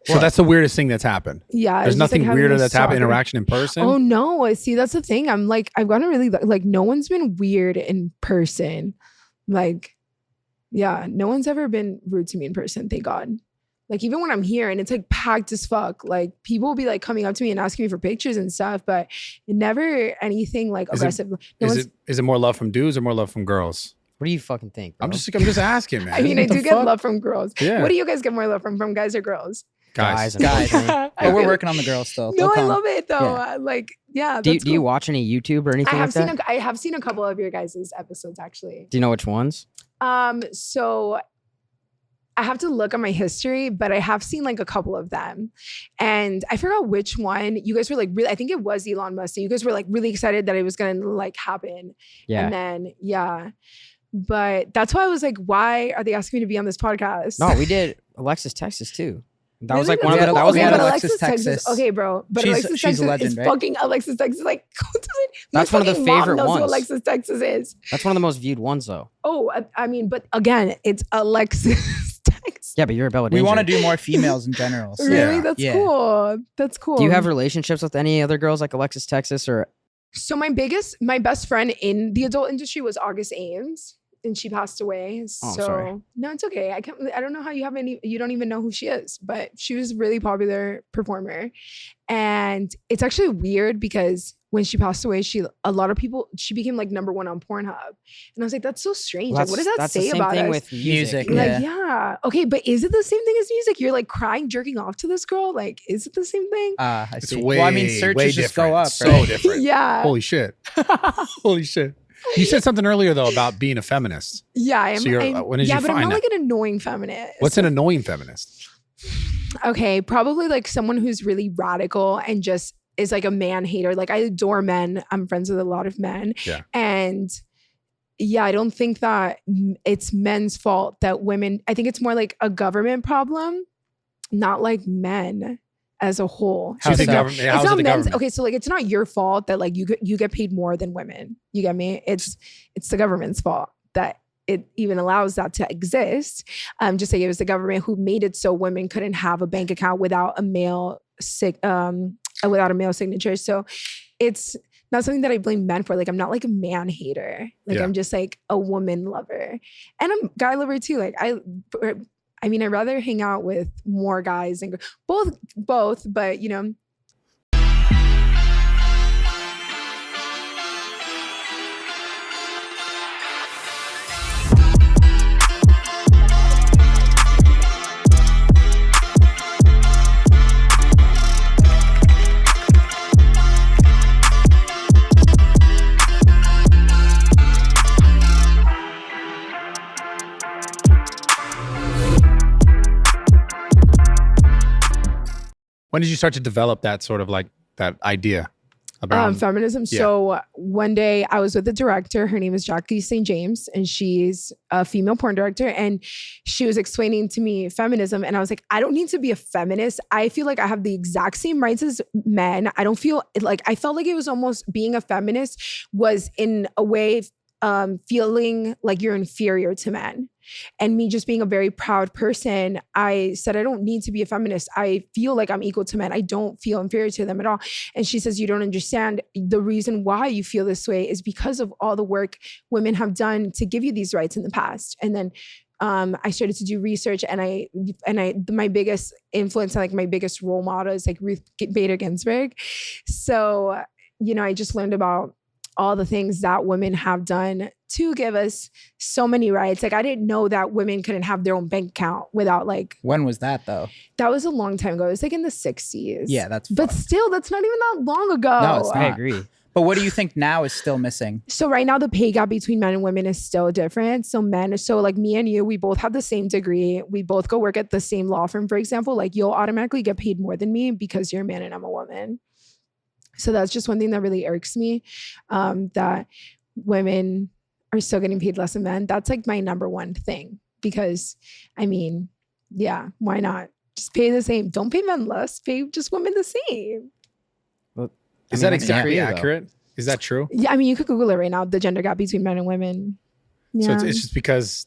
So that's the weirdest thing that's happened. Yeah. There's it's just, like, nothing having weirder a that's happened stalker. interaction in person. Oh no. See, that's the thing. I'm like, I've gotten really like, no one's been weird in person. Like, yeah, no one's ever been rude to me in person. Thank God. Like, even when I'm here and it's like packed as fuck, like people will be like coming up to me and asking me for pictures and stuff, but never anything like Is it- aggressive. No Is one's- it more love from dudes or more love from girls? What do you fucking think, bro? I'm just asking, man. I mean, I What the do get fuck? love from girls. Yeah. What do you guys get more love from guys or girls? Guys. Guys. unfortunately. But we're Okay. working on the girls still. No, They'll I come. love it though. Yeah. Like, yeah. Do you that's do you cool. watch any YouTube or anything I have like that? I have seen a couple of your guys' episodes actually. Do you know which ones? So I have to look at my history, but I have seen like a couple of them. And I forgot which one. You guys were like really, I think it was Elon Musk. You guys were like really excited that it was gonna like happen. Yeah. And then yeah. But that's why I was like, why are they asking me to be on this podcast? No, we did Alexis, Texas too. That was Really? like one of We the. had- That was we one had of the. Alexis, Texas. Okay, bro. But She's- Alexis she's a Texas legend, is right? fucking Alexis Texas. Like, who doesn't? That's my one of the fucking mom favorite knows ones. Who Alexis Texas is. That's one of the most viewed ones though. Oh, I mean, but again, it's Alexis Texas. Yeah, but you're Abella We Danger. want to do more females in general. So. Really? Yeah. That's Yeah. cool. That's cool. Do you have relationships with any other girls like Alexis, Texas, or So my best friend in the adult industry was August Ames, and she passed away. Oh, So sorry. no, it's okay. I don't know how you don't even know who she is, but she was a really popular performer. And it's actually weird because when she passed away, she became like number one on Pornhub. And I was like, that's so strange. Well, like, what does that that's say the same about thing us? with music? Music. Like, Yeah. yeah. Okay, but is it the same thing as music? You're like crying, jerking off to this girl? Like, is it the same thing? I It's see. way, Well, I mean, searches way just different. go up, So right? different. Yeah. Holy shit. Holy shit. You said something earlier though about being a feminist. Yeah, I am. So you're- when did yeah, you but I'm find not that? like an annoying feminist. What's an annoying feminist? Okay, probably like someone who's really radical and just is like a man hater. Like, I adore men. I'm friends with a lot of men. Yeah. And yeah, I don't think that it's men's fault that women, I think it's more like a government problem, not like men as a whole. So you think so? government? It's How's it not the men's. government? Okay, so like it's not your fault that like you get paid more than women. You get me? It's the government's fault that it even allows that to exist. Just like it was the government who made it so women couldn't have a bank account without a male signature. So it's not something that I blame men for. Like, I'm not like a man hater. Like, Yeah. I'm just like a woman lover, and I'm a guy lover too. Like I mean, I'd rather hang out with more guys and both, but you know. When did you start to develop that sort of like that idea about Feminism. yeah. So one day I was with the director. Her name is Jackie St. James, and she's a female porn director. And she was explaining to me feminism. And I was like, I don't need to be a feminist. I feel like I have the exact same rights as men. I don't feel like, I felt like it was almost being a feminist was in a way feeling like you're inferior to men. And me just being a very proud person, I said, I don't need to be a feminist. I feel like I'm equal to men. I don't feel inferior to them at all. And she says, you don't understand. The reason why you feel this way is because of all the work women have done to give you these rights in the past. And then I started to do research, and my biggest influence, like my biggest role model is like Ruth Bader Ginsburg. So, I just learned about all the things that women have done to give us so many rights. Like I didn't know that women couldn't have their own bank account without like. When was that though? That was a long time ago. It was like in the 60s. Yeah, that's. But fucked. still, that's not even that long ago. No, it's not. I agree. But what do you think now is still missing? So right now the pay gap between men and women is still different. So like me and you, we both have the same degree. We both go work at the same law firm, for example. Like you'll automatically get paid more than me because you're a man and I'm a woman. So that's just one thing that really irks me, that women are still getting paid less than men. That's like my number one thing, because I mean, yeah, why not? Just pay the same. Don't pay men less, pay just women the same. Well, Is that that's exactly true, though. accurate? Is that true? Yeah, I mean, you could Google it right now, the gender gap between men and women. Yeah. So it's just because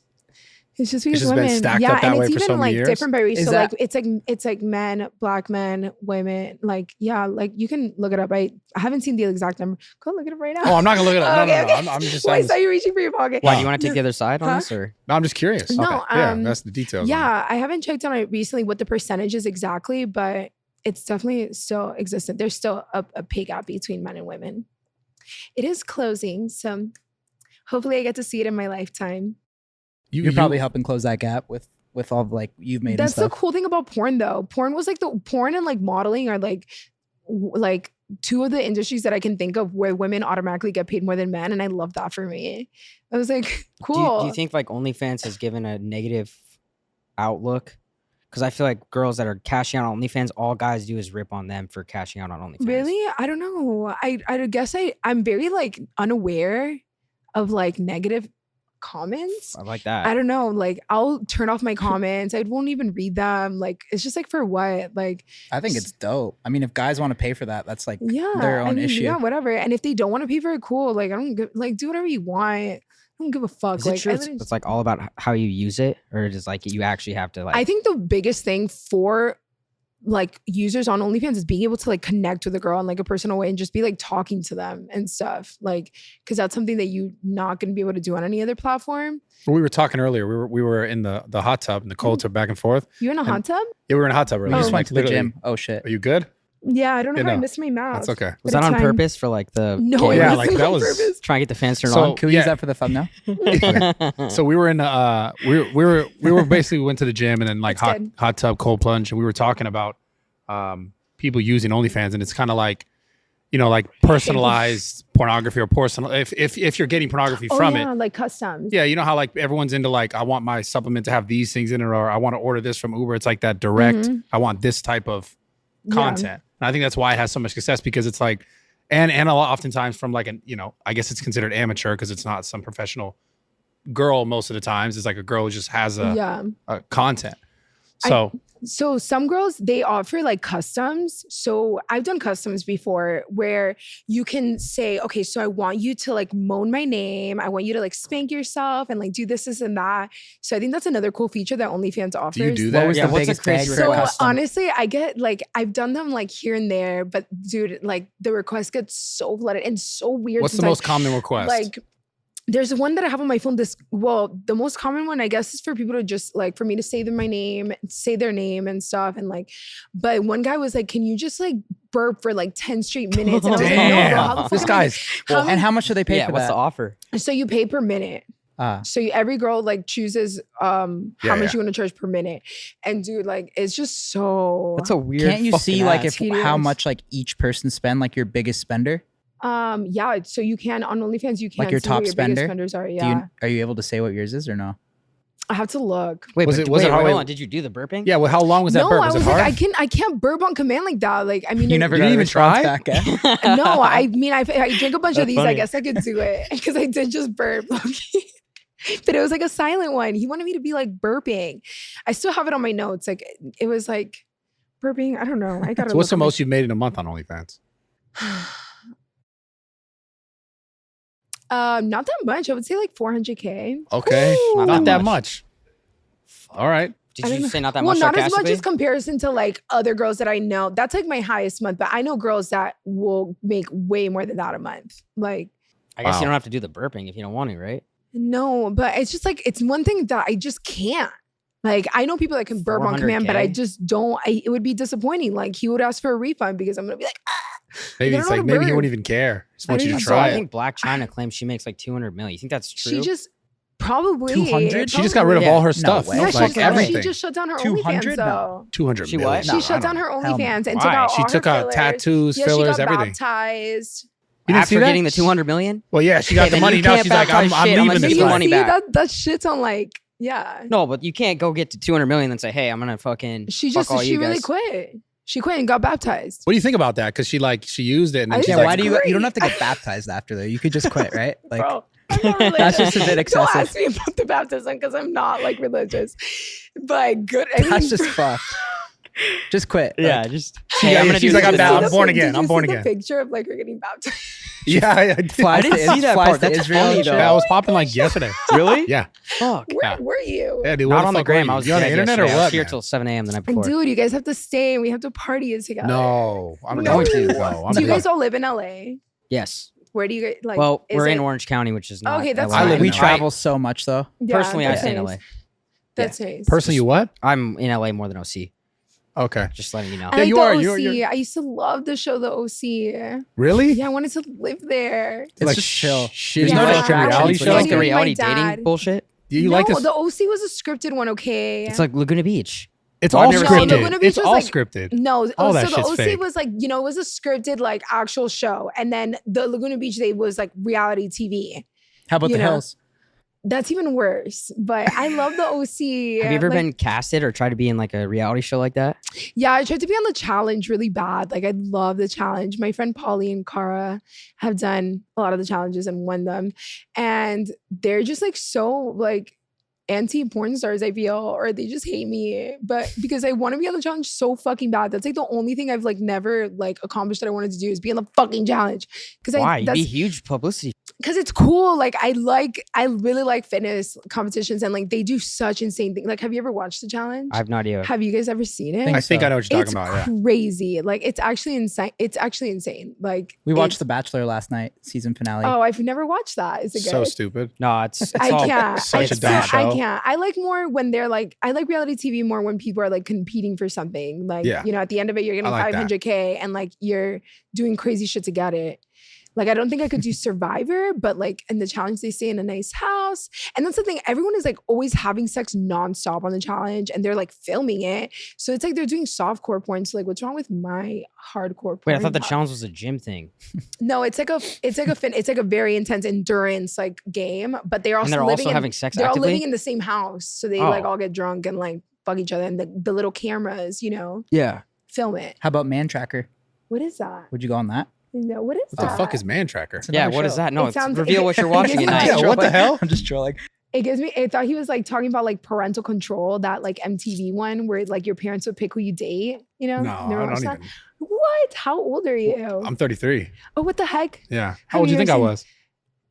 It's just because just been women, stacked yeah, up that and way it's for even so many like years? different by race. Is So that- like it's like men, black men, women. Like yeah, like you can look it up. I haven't seen the exact number. Go look it up right now. Oh, I'm not gonna look it up. No, Okay, no, no. okay. I'm just Why I saying. saw you reaching for your pocket. Why do you want to take the other side on Huh? this, or No, I'm just curious. No, Yeah, that's the details. on it. Yeah, I haven't checked on it recently what the percentage is exactly, but it's definitely still existent. There's still a pay gap between men and women. It is closing, so hopefully I get to see it in my lifetime. You're probably helping close that gap with all of, like you've made. That's and the stuff. cool thing about porn, though. Porn was like porn and like modeling are like two of the industries that I can think of where women automatically get paid more than men, and I love that for me. I was like, cool. do you think like OnlyFans has given a negative outlook? Because I feel like girls that are cashing out on OnlyFans, all guys do is rip on them for cashing out on OnlyFans. Really? I don't know. I guess I'm very like unaware of like negative comments. I like that. I don't know. Like I'll turn off my comments. I won't even read them. Like it's just like for what? Like I think it's dope. I mean, if guys want to pay for that, that's like yeah, their own issue. Yeah, whatever. And if they don't want to pay for it, cool. Like I don't give, like do whatever you want. I don't give a fuck. Is Like it true? I It's, literally- it's like all about how you use it, or is like you actually have to like? I think the biggest thing for like users on OnlyFans is being able to like connect with a girl in like a personal way and just be like talking to them and stuff. Like, because that's something that you're not going to be able to do on any other platform. Well, we were talking earlier. We were in the hot tub and the cold tub back and forth. You in a hot tub? Yeah, we were in a hot tub We earlier. just Like, went to the literally- gym. Oh shit. Are you good? Yeah, I don't know You how I know, missed my mouth. That's okay. was but that it's on fine. purpose for like the? No, camera? it Yeah, wasn't like, that on was- purpose. Try and get the fans turned So- on. Can we Yeah. use that for the thumbnail? So we were in we were basically went to the gym and then like That's good. hot tub cold plunge, and we were talking about people using OnlyFans, and it's kind of like like personalized pornography or personal if you're getting pornography Oh from yeah, it. like customs. Yeah, you know how like everyone's into like I want my supplement to have these things in it, or I want to order this from Uber. It's like that direct. Mhm. I want this type of Yeah. content, and I think that's why it has so much success because it's like, and a lot oftentimes from like an I guess it's considered amateur because it's not some professional girl most of the times. It's like a girl who just has Yeah. a content. So So some girls, they offer like customs. So I've done customs before where you can say, okay, so I want you to like moan my name. I want you to like spank yourself and like do this and that. So I think that's another cool feature that OnlyFans offers. do you do What that? was Yeah, the what's the biggest bag crazy for a So request? custom? honestly, I get like, I've done them like here and there, but dude, like the requests get so flooded and so weird. What's the sometimes. most common request? Like, there's one that I have on my phone. The most common one, I guess, is for people to just like for me to say say their name and stuff. And like, but one guy was like, can you just like burp for like 10 straight minutes? And I was like, no, bro, how the fuck This am I- guy's how And how much do they pay Yeah, for what's that? the offer? so you pay per minute. So every girl like chooses how Yeah, much yeah. you want to charge per minute. And dude, like it's just so That's a weird. Can't you fucking see like ask. if how Tedious. much like each person spend, like your biggest spender? yeah. So you can on OnlyFans, you can Like your see who top your spender? biggest spenders are. Yeah. Are you able to say what yours is or no? I have to look. Wait, Was but it- was it wait, hard? hold on. Did you do the burping? yeah. Well, how long was that No, burp? I Was was it hard? like, I can't burp on command like that. Like, I mean, You never You got didn't a even try? response back, eh? no, I mean, if I drink a bunch of That's these, I funny. guess I could do it because I did just burp. But it was like a silent one. He wanted me to be like burping. I still have it on my notes. Like it was like burping. I don't know. I gotta. So what's the look most you've made in a month on OnlyFans? Not that much. I would say like 400K. Okay, Ooh. not that much. All right. Did I you don't know. say not that Well, much not as much sarcastically? as comparison to like other girls that I know. That's like my highest month, but I know girls that will make way more than that a month. Like, I guess Wow. you don't have to do the burping if you don't want to, right? no, but it's just like, it's one thing that I just can't. Like, I know people that can burp on command, but I 400K? just don't. It would be disappointing. Like, he would ask for a refund because I'm going to be like, Maybe You it's don't like know maybe he bird. won't even care. Just wants I you to don't So try I it. think Black China claims she makes like 200 million. You think that's true? she just probably 200? She just got rid of Yeah. all her No stuff, way. Yeah, like she, everything. she just shut down her 200? OnlyFans though. 200 She million. what? She No, shut I down don't her know. Hell no. OnlyFans and Why? took out She all took her out fillers. tattoos, Yeah, fillers, she got everything. baptized. You didn't After see that? getting the 200 million? Well, yeah, she got Okay, the then money. you Now can't she's like, I'm baptize shit leaving unless this you You get life. money see back. that shit's on like, yeah. No, but you can't go get to 200 million and say, hey, I'm gonna fucking She fuck just all she you really guys. quit. She quit and got baptized. What do you think about that? Because she used it and then I she's think Yeah, like, why do you great. don't have to get baptized after though? You could just quit, right? Like Bro, I'm not religious. that's just a bit Don't excessive. ask me about the baptism because I'm not like religious. But good. I mean, That's just fucked. Just quit. Yeah, Like, just She- yeah, she's like, Did you I'm see the born pic- again. did I'm you born see again. The picture of like her getting baptized. yeah, I did. flies I didn't to- see that flies part. to That's Israel funny, and though. shit. That was popping like yesterday. really? Yeah. Fuck. Where were you? Yeah, dude. Not where on the the fuck gram. were I you? was You on the dead internet or yesterday. I was what? here man? till 7 a.m. the night before. Dude, you guys have to stay and we have to party together. No, I'm No. going to go. I'm Do you going. guys all live in LA? Yes. Where do you guys like? Well, is we're in it- Orange County, which is not. Okay, that's LA. I live fine. in we LA. travel so much though. Yeah, Personally, I that's stay in nice. LA. That's nice. Personally, you what? I'm in LA more than OC. Okay. Just letting you know. I Yeah, like you the are. OC. You're- I used to love the show The OC. Really? Yeah, I wanted to live there. It's like just chill. Shitty There's no fucking distractions. reality It's It's show. like the My reality dad. dating bullshit. You no, like this? the OC was a scripted one. Okay, It's like Laguna Beach. It's I've all never seen it. scripted. Laguna Beach It's was all like- scripted. no. All So that the shit's OC fake. was like, it was a scripted like actual show, and then the Laguna Beach Day was like reality TV. How about You the know. hills? That's even worse. But I love the OC. Have you ever Like, been casted or tried to be in like a reality show like that? Yeah, I tried to be on the challenge really bad. Like I love the challenge. My friend Polly and Cara have done a lot of the challenges and won them. And they're just like so like anti-porn stars, I feel, or they just hate me. But because I want to be on the challenge so fucking bad. That's like the only thing I've like never like accomplished that I wanted to do is be on the fucking challenge. Because Why? You'd that's be huge publicity. because it's cool. Like I really like fitness competitions and like they do such insane things. Like, have you ever watched the challenge? I have no idea. Have you guys ever seen it? Think I think so. I know what you're It's talking about. Yeah. crazy. Like it's actually insane. It's actually insane. Like We watched it's- The Bachelor last night, season finale. Oh, I've never watched that. Is it good? So stupid. No, it's I all can't. such a I, dumb I show. can't. I like more when they're like. I like reality TV more when people are like competing for something. Like Yeah. you know, at the end of it, you're getting I like that. 500K, and like you're doing crazy shit to get it. Like I don't think I could do Survivor, but like in the challenge, they stay in a nice house, and that's the thing. Everyone is like always having sex nonstop on the challenge, and they're like filming it. So it's like they're doing softcore porn. So like, what's wrong with my hardcore porn? Wait, I thought the challenge was a gym thing. No, it's like a very intense endurance like game, but they're also And they're living also in, having sex they're all actively? living in the same house, so they like Oh. all get drunk and like fuck each other, and the little cameras, you know, Yeah. film it. How about Man Tracker? What is that? Would you go on that? No, what is What the that? fuck is Man Tracker? It's Yeah, another what is show. that? No, It it's sounds- reveal what you're it watching gives at me night. Yeah, what the hell? I'm just trolling. It gives me. I thought he was like talking about like parental control, that like MTV one where like your parents would pick who you date. You know? No, Never I watched don't that? even. What? How old are you? I'm 33. Oh, what the heck? Yeah. Have How old do you you think I ever was?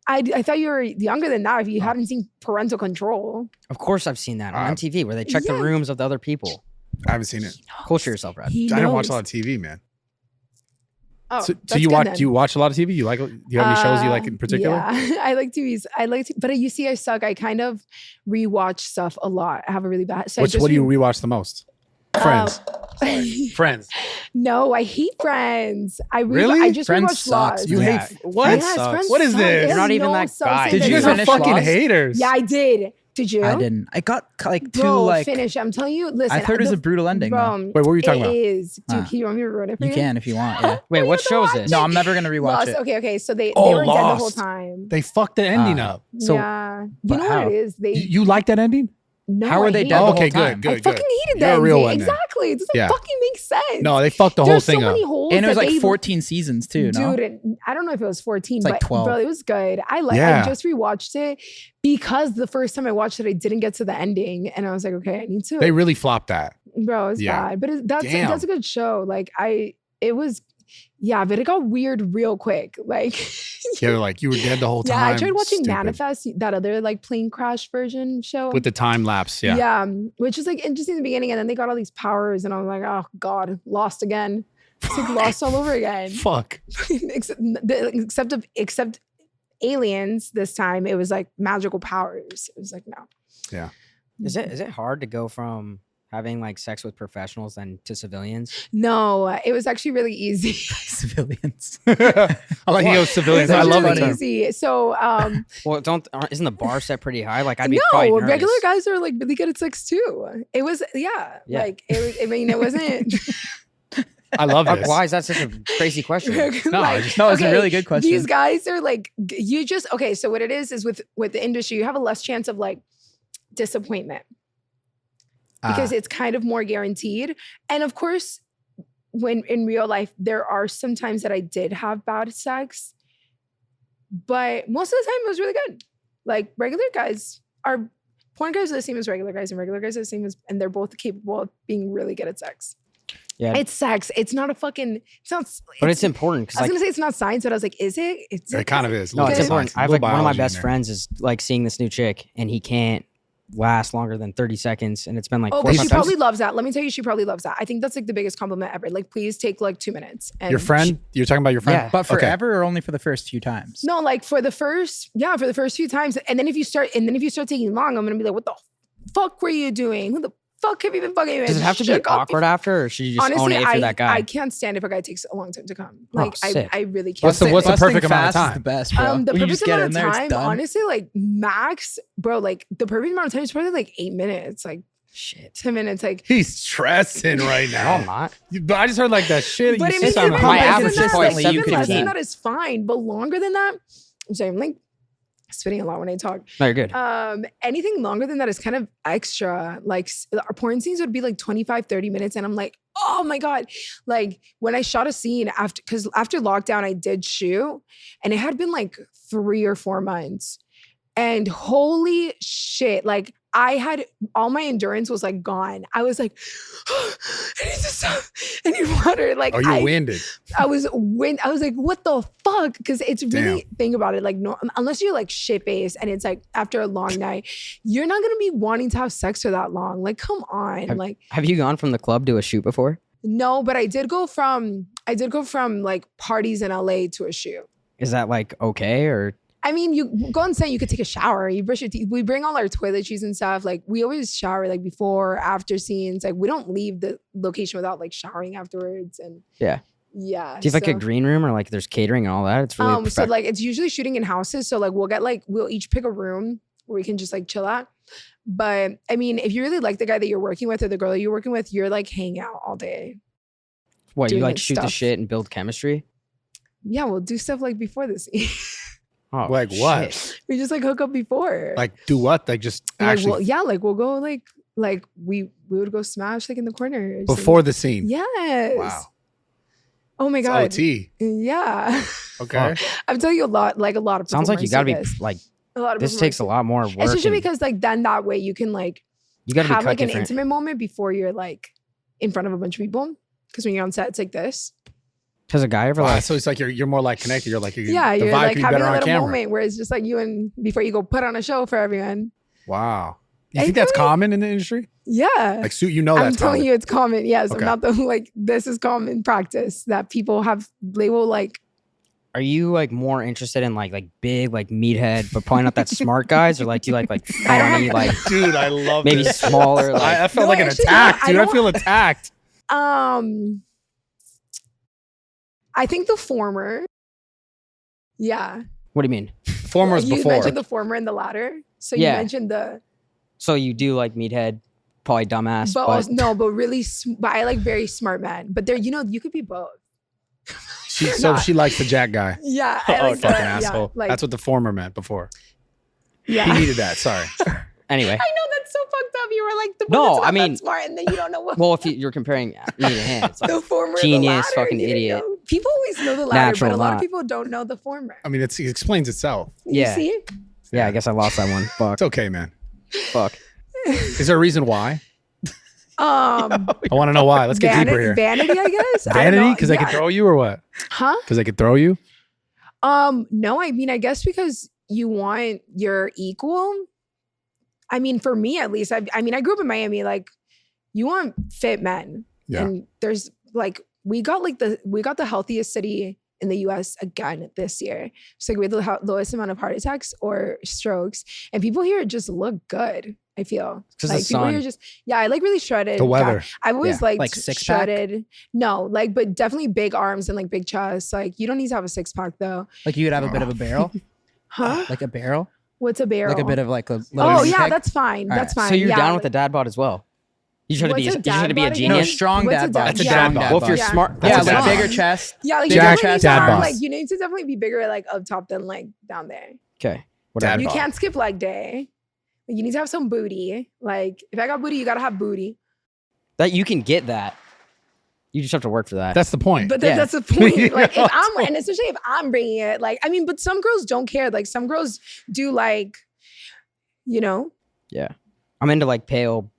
I thought you were younger than that. If you Oh. hadn't seen parental control, Of course I've seen that on Uh, MTV where they check the yeah. rooms of the other people. I haven't seen it. Culture yourself, Brad. he I don't watch knows. a lot of TV, man. Oh, So that's you good watch? then. Do you watch a lot of TV? Do you have any shows you like in particular? Yeah, I like TVs. But you see, I suck. I kind of rewatch stuff a lot. I have a really bad. So I just What do you rewatch the most? Friends. Friends. No, I hate Friends. Really? I just Friends rewatched sucks, Lost. You Yeah. hate what? Friends Yes, sucks. Friends What is suck. this? It You're has not even no that guy. substance. Did You you guys are finish fucking Lost? haters. Yeah, I did. Did you? I didn't. I got like two Bro, like. finish. I'm telling you. Listen, I heard it was a brutal ending. though. Bro, Wait, what were you talking it about? is. Dude, Ah. can you want me to ruin it for you? You can if you want. Yeah. Wait, what show is this? No, I'm never gonna rewatch Lost. it. Okay. So they Oh, were dead the whole Lost. time. They fucked the ending up. So yeah. You but know what how? it is? They You like that ending? no, How are I they hate dead it. the okay, whole time? good. I fucking hated You're that a real ending. one then. Exactly. It doesn't Yeah. fucking make sense. No, they fucked the whole There's thing so up. many holes And it was that like they- 14 seasons too. No. Dude, I don't know if it was 14, It's like but 12. bro, it was good. I Yeah. just rewatched it because the first time I watched it, I didn't get to the ending, and I was like, okay, I need to. They really flopped that. Bro, it's Yeah. bad, but that's Damn. a good show. Like it was Yeah, but it got weird real quick. Like, Yeah, like you were dead the whole time. yeah, I tried watching Stupid. Manifest, that other like plane crash version show. With the time lapse. Yeah. Yeah, which is like interesting in the beginning, and then they got all these powers, and I was like, oh God, lost again. It's like lost all over again. Fuck. except aliens this time, it was like magical powers. It was like, no. Yeah. Is it hard to go from having like sex with professionals than to civilians? No, it was actually really easy. Civilians. I like you go It civilians. was I love really it. easy. So, Well, isn't the bar set pretty high? Like I'd be no, quite nervous. regular guys are like really good at sex too. It was, yeah. Like it was. I mean, it wasn't. I love this. Why is that such a crazy question? No, like, it's a really good question. These guys are like, you just okay. So what it is with the industry, you have a less chance of like disappointment because it's kind of more guaranteed. And of course, when in real life, there are some times that I did have bad sex, but most of the time it was really good. Like regular guys are, porn guys are the same as regular guys, and regular guys are the same as, and they're both capable of being really good at sex. Yeah, It's sex. It's not a fucking. It's not. but it's important because I was like gonna say it's not science, but I was like, is it? It kind of is. no, it's Okay. important. I have Little like one of my biology in best there. friends is like seeing this new chick, and he can't last longer than 30 seconds, and it's been like Oh, 4 but she months. probably loves that. Let me tell you, she probably loves that. I think that's like the biggest compliment ever. Like, please take like 2 minutes. And Your friend? You're talking about your friend? Yeah. But Okay. forever or only for the first few times? No, like for the first few times, and then if you start taking long, I'm gonna be like, what the fuck were you doing? Who the fuck have you been fucking with? Does it have to be Shook off awkward after, or should you just Honestly, own it if you're that guy? I can't stand if a guy takes a long time to come. Oh, Like, sick. I really can't. What's the Busting perfect amount of fast is time? the best, bro. The When you perfect just get amount in of there, it's time, done. honestly, like max, bro, like the perfect amount of time is probably like 8 minutes, like Shit. 10 minutes, like. He's stressing right No, now. I'm not. But I just heard like that shit. But you I mean, see on even the my less than average that, is like, like even 7 less than 15. that is fine, but longer than that, I'm sorry, I'm like spitting a lot when I talk. No, you're good. Anything longer than that is kind of extra. Like our porn scenes would be like 25, 30 minutes. And I'm like, oh my God. Like when I shot a scene because after lockdown, I did shoot and it had been like 3 or 4 months. And holy shit, like I had all my endurance was like gone. I was like, I need to stop. I need water. Like Oh, you're winded. I was like, what the fuck? Because it's really, think about it, like no, unless you're like shit faced and it's like after a long night, you're not gonna be wanting to have sex for that long. Like, come on. Have you gone from the club to a shoot before? No, but I did go from like parties in LA to a shoot. Is that like okay or? I mean, you go on set, you could take a shower, you brush your teeth. We bring all our toiletries and stuff. Like we always shower like before, after scenes. Like we don't leave the location without like showering afterwards. And Yeah. Yeah. Do you have like a green room or like there's catering and all that? It's really so like it's usually shooting in houses. So like we'll each pick a room where we can just like chill at. But I mean, if you really like the guy that you're working with or the girl that you're working with, you're like hanging out all day. what you doing like his shoot the stuff. shit and build chemistry? Yeah, we'll do stuff like before the scene. Oh, Like what? shit. We just like hook up before. Like do what? Like just like actually we'll go like we would go smash like in the corner before the scene. Yes. Wow. Oh my It's God. OT. Yeah. Okay. I'm telling you a lot of Sounds like you performers gotta do be this. like a lot of this takes a performers lot more work. do. Especially and because like then that way you can like you gotta be have cut like an different. intimate moment before you're like in front of a bunch of people. Because when you're on set, it's like this. Has a guy ever Wow, like? so it's like you're more like connected. You're like Yeah, the you're vibe like could be having better a on little camera. moment where it's just like you and before you go put on a show for everyone. Wow. You I think that's feel like- common in the industry? Yeah. Like suit, you know I'm that's telling common. you, it's common. Yes, Okay. I'm not the like. This is common practice that people have. They will like. Are you like more interested in like big like meathead but probably not that smart guys, or like do you like I don't funny have- like Dude, I love maybe this. smaller like? I felt No, like an actually, no, attack, I dude. I don't- feel attacked. I think the former. Yeah. What do you mean? Former's You before. mentioned the former and the latter. So Yeah. you mentioned the. So you do like meathead, probably dumbass, But but also, no, but really, but I like very smart men. But there, you could be both. So she likes the Jack guy. Yeah. I like Fucking the- asshole. Yeah, like, That's what the former meant before. yeah. He needed that. Sorry. anyway. I know that's so fucked up. You were like the one No, that's not I mean- that smart, and then you don't know what. Well, if you're comparing me to him, it's like the former, genius, the latter, fucking you didn't idiot. know. People always know the latter, Natural but a lot not. of people don't know the former. I mean, it explains itself. Yeah. You see? yeah, I guess I lost that one. Fuck, It's okay, man. fuck. Is there a reason why? Um, I want to know why. Let's get deeper here. Vanity, I guess. I don't Vanity? know. Because they Yeah. could throw you or what? Huh? Because they could throw you? No, I mean, I guess because you want your equal. I mean, for me at least, I mean, I grew up in Miami. Like, you want fit men, Yeah. and there's like we got the healthiest city in the U.S. again this year. It's like we had the lowest amount of heart attacks or strokes, and people here just look good. I feel 'Cause like the people here sun. just I like really shredded. The weather. I've always Yeah. liked Like six-pack? shredded. No, like but definitely big arms and like big chest. Like you don't need to have a 6-pack though. Like you would have a bit of a barrel, Huh? like a barrel, What's a barrel? like a bit of like a. Little Oh meat yeah, peg? that's fine. All That's right. fine. So you're yeah. down with the dad bod as well. You try to What's be. a You try dad to be a bod again? No, genius. strong What's a dad bod. That's a yeah. dad bod. Well, if you're Yeah. smart, Yeah, that's like a a dad bigger bod. chest. Yeah, like bigger you Jack- definitely need chest. to dad have, bod. like you need to definitely be bigger like up top than like down there. Okay. Whatever. Dad You bod. can't skip leg day. Like, you need to have some booty. Like if I got booty, you gotta have booty. That you can get that. You just have to work for that. That's the point. But Yeah. that's the point. Like if Yeah. I'm and especially if I'm bringing it, like I mean, but some girls don't care. Like some girls do like, you know, yeah. I'm into like pale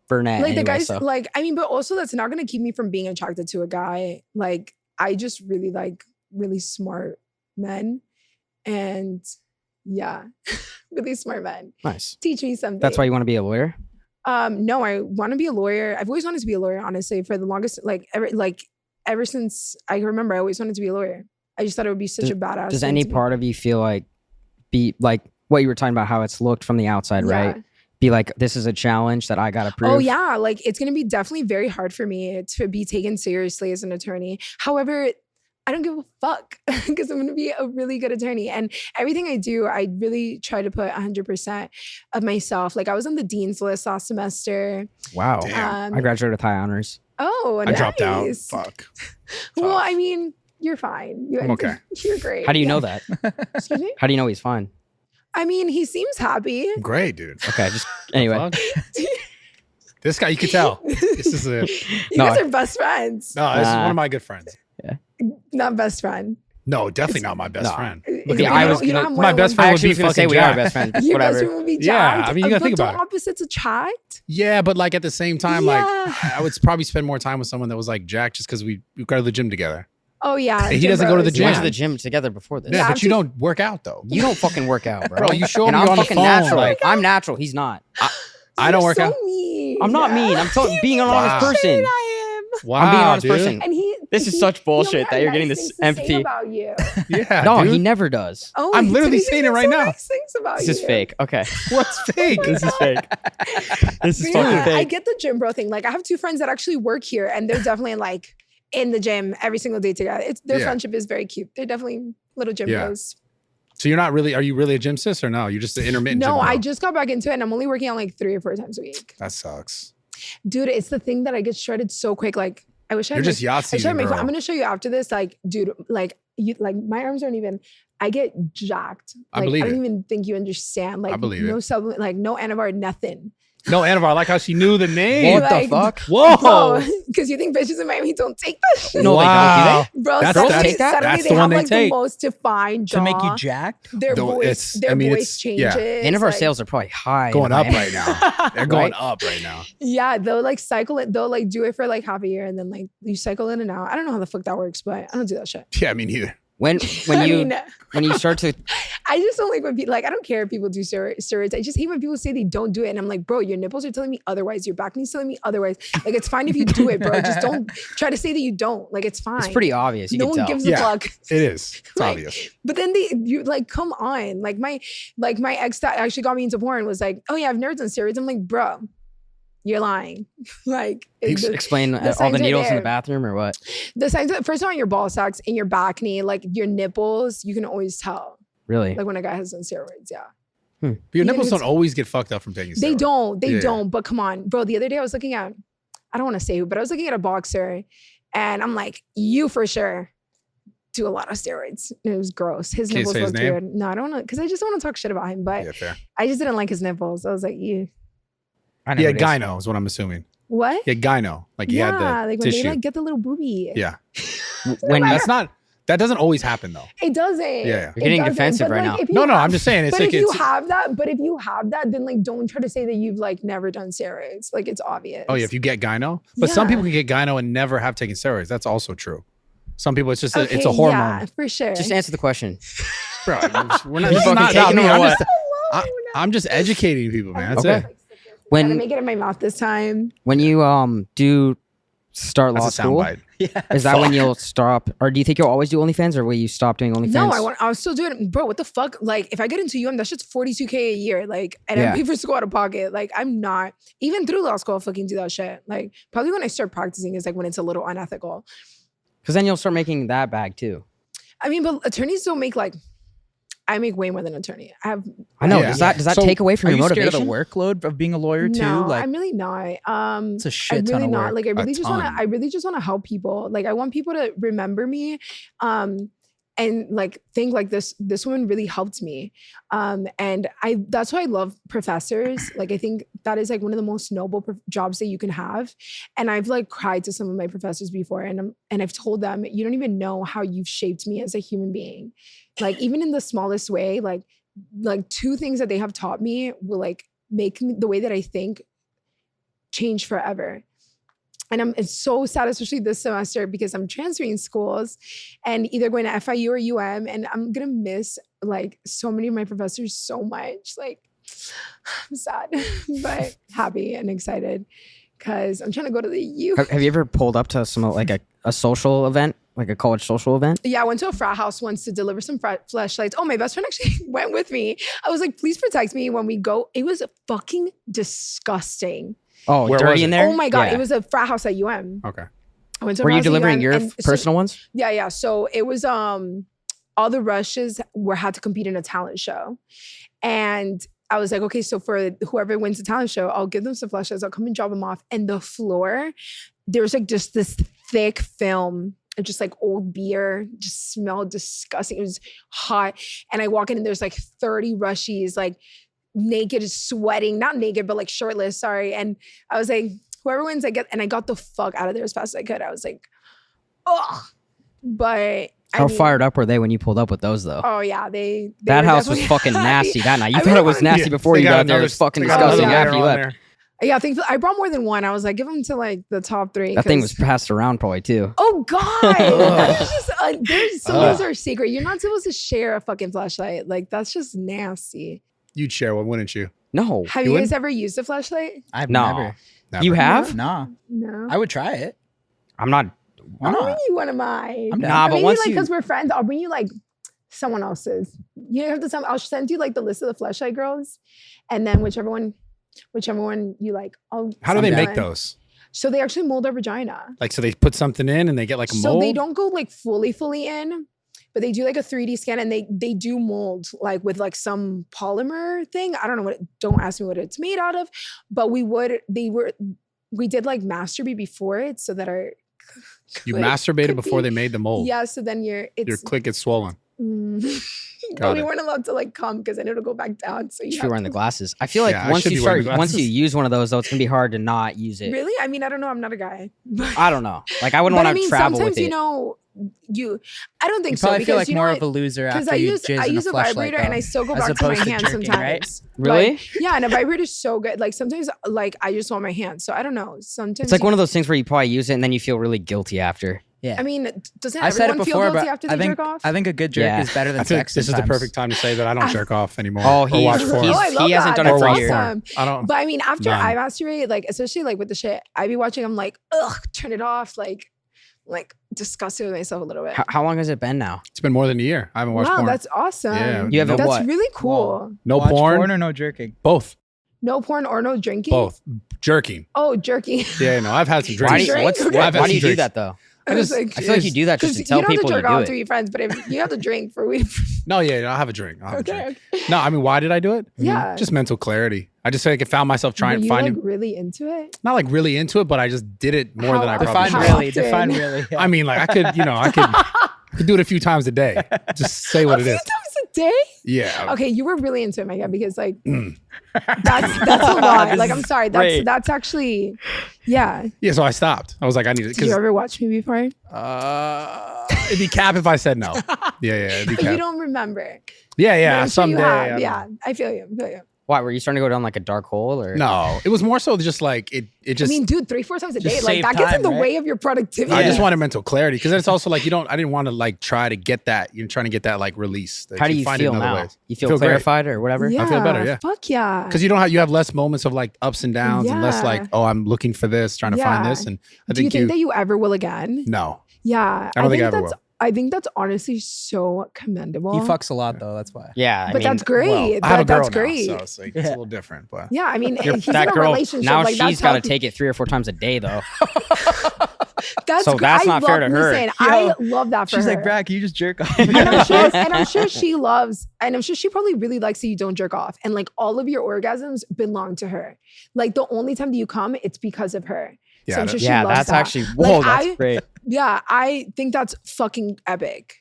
brunette. like the anyway, guys. so. Like I mean, but also that's not gonna keep me from being attracted to a guy. Like I just really like really smart men, and yeah, really smart men. Nice. Teach me something. That's why you want to be a lawyer. No, I want to be a lawyer. I've always wanted to be a lawyer, honestly, for the longest, ever since I can remember, I always wanted to be a lawyer. I just thought it would be such a badass. Does thing any to be. part of you feel like be like what you were talking about, how it's looked from the outside, Yeah. right? Be like, this is a challenge that I gotta prove. Oh yeah, like it's gonna be definitely very hard for me to be taken seriously as an attorney. However, I don't give a fuck because I'm gonna be a really good attorney, and everything I do, I really try to put 100% of myself. Like I was on the dean's list last semester. Wow. Damn. I graduated with high honors. Oh, I dropped out. nice. Fuck. Well, Tough. I mean, you're fine. I'm okay. You're great. How do you Yeah. know that? Excuse me? How do you know he's fine? I mean, he seems happy. Great, dude. Okay, just anyway. Fuck. This guy, you could tell. This is a You No, guys are best friends. no. This is Nah. one of my good friends. Not best friend. No, definitely not my best No. friend. Okay, You I don't- was you don't gonna- have more my than best one friend I would actually be was gonna say fucking we are Jack. best friends. Your best Whatever. friend would be Yeah, jacked. I mean, you gotta but think about don't it. opposites attract? Yeah, but like at the same time, like Yeah. I would probably spend more time with someone that was like Jack just because we go to the gym together. Oh yeah. He gym doesn't go to the bros. We went gym. to the gym together before this. Yeah, Yeah, but you actually- don't work out though. You don't fucking work out, bro. Bro, you show and me I'm on the fucking phone, natural. like- I'm natural. He's not. I don't You're work so out. mean. I'm not mean. I'm being an honest Wow. person. I am. Wow, I'm being an honest dude. person. And This is he such bullshit only that had you're getting nice this things to say empathy. about you. Yeah, No, dude. he never does. Oh, I'm he literally said he saying it said right so now. Nice things about This is you. fake. Okay. What's fake? This is fake. This is But fucking yeah, I fake. get the gym bro thing. Like I have two friends that actually work here, and they're definitely like in the gym every single day together. It's their Yeah. friendship is very cute. They're definitely little gym Yeah. bros. So you're not really? Are you really a gym sis or no? You're just an intermittent. No, gym I bro? just got back into it, and I'm only working out like 3 or 4 times a week. That sucks. Dude, it's the thing that I get shredded so quick. Like I wish I You're had just my- I Yahtzee, should have my phone. girl. I'm gonna show you after this. Like, dude, like you, like my arms aren't even. I get jacked. I Like, believe I don't it. even think you understand. Like, believe no it. supplement, like no Anavar, nothing. No, Anavar. I like how she knew the name. What the Like, fuck? Whoa. Because you think bitches in Miami don't take that shit. No, Wow. they Bro, That's- suddenly, that's- suddenly that's they the one have they like take. the most defined jaw. to make you jacked. Their Though voice, it's- I mean, voice it's- yeah. changes. None of our like- sales are probably high. Going in up Miami. right now. They're going Right? up right now. Yeah, they'll like cycle it. They'll like do it for like half a year, and then like you cycle in and out. I don't know how the fuck that works, but I don't do that shit. Yeah, me neither. When I you mean, when you start to I just don't like when people like. I don't care if people do steroids. I just hate when people say they don't do it, and I'm like, bro, your nipples are telling me otherwise. Your back knee's telling me otherwise. Like it's fine if you do it, bro. Just don't try to say that you don't. Like it's fine. it's pretty obvious. You no can one tell. gives Yeah. a fuck. It is. It's Like, obvious. But then you like, come on. Like my ex that actually got me into porn was like, oh yeah, I've never done steroids. I'm like, bro, you're lying. Like Ex- the, explain all signs the are needles in the there. bathroom or what? the signs that first on your ball sacks, in your back knee, like your nipples, you can always tell. Really? Like when a guy has done steroids, yeah. But your even nipples if don't it's- always get fucked up from taking steroids. They don't. They Yeah. don't. But come on, bro. The other day I was looking at, I don't want to say who, but I was looking at a boxer, and I'm like, you for sure do a lot of steroids. It was gross. His Can't nipples say his looked name? weird. No, I don't want to, because I just don't want to talk shit about him. But Yeah, fair. I just didn't like his nipples. I was like, you I know Yeah, what it is. gyno is what I'm assuming. what? Yeah, gyno. Like he had the like when tissue. they like get the little boobie. Yeah. When That's not That doesn't always happen though. It doesn't. Yeah. You're getting It doesn't. defensive But, right like, now. if you No, have- I'm just saying it's But like if you it's. have that, then like don't try to say that you've like never done steroids. Like it's obvious. Oh yeah, if you get gyno, but some Yeah. people can get gyno and never have taken steroids. That's also true. Some people, it's just it's Okay, a hormone. Yeah, for sure. Just answer the question. Bro, we're not, You this is fucking not taking me. them or I'm what? just, I'm just educating people, man. That's Okay. it. Gotta When make it in my mouth this time. you do start law That's a school, soundbite. Yeah. is that when you'll stop, or do you think you'll always do OnlyFans, or will you stop doing OnlyFans? No, I was still doing it. Bro, what the fuck? Like, if I get into that's just $42K a year. Like, and Yeah. I pay for school out of pocket. Like, I'm not, even through law school, I'll fucking do that shit. Like, probably when I start practicing is like when it's a little unethical. Because then you'll start making that bag too. I mean, but attorneys don't make like, I make way more than an attorney. I have, I know. Yeah. Does that So, take away from Are your you motivation? scared of the workload of being a lawyer too? no, Like I'm really not. it's a I'm shit ton really of not. work. Like, I really ton. just want to help people. Like, I want people to remember me. And like think like this woman really helped me. And that's why I love professors. Like I think that is like one of the most noble jobs that you can have. And I've like cried to some of my professors before and I've told them, you don't even know how you've shaped me as a human being. Like even in the smallest way, like 2 things that they have taught me will like make me, the way that I think change forever. And it's so sad, especially this semester, because I'm transferring schools and either going to FIU or UM, and I'm gonna miss like so many of my professors so much. Like, I'm sad, but happy and excited because I'm trying to go to the U. Have you ever pulled up to some like a social event, like a college social event? Yeah, I went to a frat house once to deliver some flashlights. Oh, my best friend actually went with me. I was like, please protect me when we go. It was fucking disgusting. Oh, Where was dirty it? in there? Oh my God, Yeah. it was a frat house at UM. Okay. I went to a Were frat you house at delivering UM, your and so- personal ones? Yeah. So it was all the rushes had to compete in a talent show. And I was like, okay, so for whoever wins the talent show, I'll give them some flashlights. I'll come and drop them off. And the floor, there was like just this thick film of just like old beer, just smelled disgusting. It was hot. And I walk in and there's like 30 rushies, like naked, sweating, not naked, but like shirtless, sorry. And I was like, whoever wins, I got the fuck out of there as fast as I could. I was like, ugh. But How fired up were they when you pulled up with those though? Oh yeah, they That were house was definitely fucking happy. nasty that night. You I thought mean, it was nasty before They you got got there. It another- was fucking they got disgusting another after you layer on left. there. Yeah, thankfully I brought more than one. I was like, give them to like the top 3. That thing was 'cause- passed around probably too. Oh God, there's just there's some of those are secret. You're not supposed to share a fucking flashlight. Like that's just nasty. You'd share one, wouldn't you? No. Have You you guys wouldn't? ever used a flashlight? I've No. never. Never. You have? Nah. No. I would try it. I'm not. Why I'll not? bring you one of mine. I'm down. Nah, Or but maybe once like you because we're friends, I'll bring you like someone else's. You have to tell me. I'll send you like the list of the flashlight girls, and then whichever one you like. I'll How do they send make one. those? So they actually mold our vagina. Like, so they put something in and they get like a So mold? they don't go like fully in, but they do like a 3D scan and they do mold like with like some polymer thing. I don't know don't ask me what it's made out of, but we did like masturbate before it so that our You clit masturbated could before be- they made the mold. Yeah, so then Your it's clit gets swollen. but Got we it. weren't allowed to like come because then it'll go back down. So you should have be wearing the to- glasses. I feel like Yeah, I once should you be wearing start, once you glasses. use one of those, though, it's gonna be hard to not use it. Really? I mean, I don't know. I'm not a guy. I don't know. Like I wouldn't But want I to mean, travel sometimes with it. you know, I don't think You so probably because feel like you know more what? of a loser Because after I you use jizz I in use a fleshlight, vibrator and though, I still go as back to my opposed to hand jerking, right? sometimes. Really? Like, yeah, and a vibrator is so good. Like sometimes, like I just want my hand. So I don't know. Sometimes It's like one of those things where you probably use it and then you feel really guilty after. Yeah. I mean, doesn't I said it everyone before, feel guilty but after they I think jerk off? I think a good jerk Yeah. is better than I think sex. this is the sometimes. perfect time to say that I don't jerk off anymore. Oh, or he's- watch porn. he's- I love he hasn't that. done it or for That's watch years. awesome. porn. I don't. But I mean, after None. I masturbate, like especially like with the shit I be watching, I'm like, ugh, turn it off. Like disgusted with myself a little bit. How long has it been now? It's been more than a year. I haven't watched Wow, porn. that's awesome. Yeah. You haven't That's what? really cool. Whoa. No Watch porn? or no jerking. Both. No porn or no drinking. Both. Jerking. Oh, jerky. Yeah, no, I've had some Why drinks. do you, Drink? what's, Okay. why, I've had why do some you do drinks. that though? I was like, I feel like you do that just to you tell don't have people to you jerk do off it. to your friends, but if you have to drink for weed. No, yeah, I'll have a drink. I'll have a Okay. drink. No, I mean, why did I do it? Yeah. Just mental clarity. I just like found myself Were trying you finding like really into it? not like really into it, but I just did it more How than I often? probably Define should. really. often? Define really. Yeah. I mean, like I could do it a few times a day. Just say what A it few is. times a day? Yeah. Okay, you were really into it, my God, because like that's a lot. This Like, I'm is sorry. great. That's actually, yeah. Yeah. So I stopped. I was like, I need it Did you ever watch me before? It'd be cap if I said no. Yeah, it'd be cap. You don't remember. Yeah, But I'm sure someday. you I have. don't Yeah, know. I feel you. Why were you starting to go down like a dark hole or No, it was more so just like it just. I mean, dude, 3-4 times a Just day, like save that gets in time, the right? way of your productivity. I just wanted mental clarity because it's also like I didn't want to like try to get that. You're trying to get that like release. that how do you find it feel in other now? ways. You feel Feel great. clarified or whatever? Yeah, I feel better, yeah. Fuck yeah. Because you have less moments of like ups and downs and less Yeah. like, oh, I'm looking for this, trying to find Yeah. this. And I Do you think think that you ever will again? no, Yeah. I don't think I ever that's will. I think that's honestly so commendable. He fucks a lot though. That's why. Yeah, I but mean, that's great. well, I have a girl That's now, great. so it's like it's a little different. But Yeah, I mean, he's in that a girl relationship. now like, she's got to healthy. take it 3 or 4 times a day though. That's so gr- that's I not fair love- to her. Listen, Yo, I love that for She's her. like, Brad, can you just jerk off? and I'm sure she loves, and I'm sure she probably really likes that you don't jerk off. And like all of your orgasms belong to her. Like the only time that you come, it's because of her. Yeah, so I'm sure she Yeah, loves that's that. actually whoa, Like, that's I- great. Yeah, I think that's fucking epic.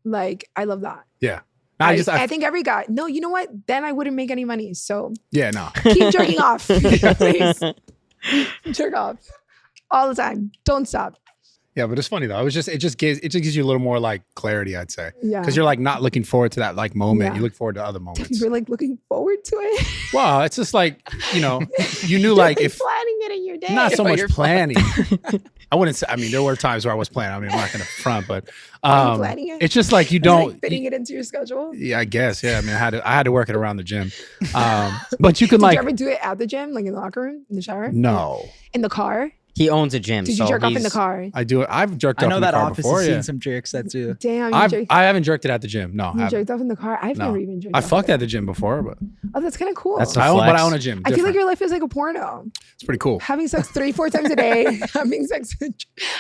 Like I love that. yeah, no, I think every guy. No, you know what? Then I wouldn't make any money. So yeah, no. keep jerking off, please. Jerk off all the time. Don't stop. Yeah, but it's funny though. It just gives you a little more like clarity, I'd say, Yeah. because you're like not looking forward to that like moment. Yeah. You look forward to other moments. You're like looking forward to it. Well, it's just like you knew You're like if planning it in your day. not so Yeah, much you're planning. I wouldn't say. I mean, there were times where I was planning. I mean, I'm not going to front, but Are you planning it? it's just like you Is it, like, don't. fitting it into your schedule. Yeah, I guess. Yeah, I mean, I had to work it around the gym. But you can Did like you ever do it at the gym, like in the locker room, in the shower? no. In the car? He owns a gym. Did you so jerk off in the he's- car? I do it. I've jerked I off know in the that car office before. has Yeah, seen some jerks that too. Damn, I haven't jerked it at the gym. No, I you haven't. jerked off in the car? I've No. never even jerked I off. fucked at the gym before, but Oh, that's kind of cool. That's a I own flex. a gym. I feel like Different. your life is like a porno. It's pretty cool. Having sex 3-4 times a day. Having sex.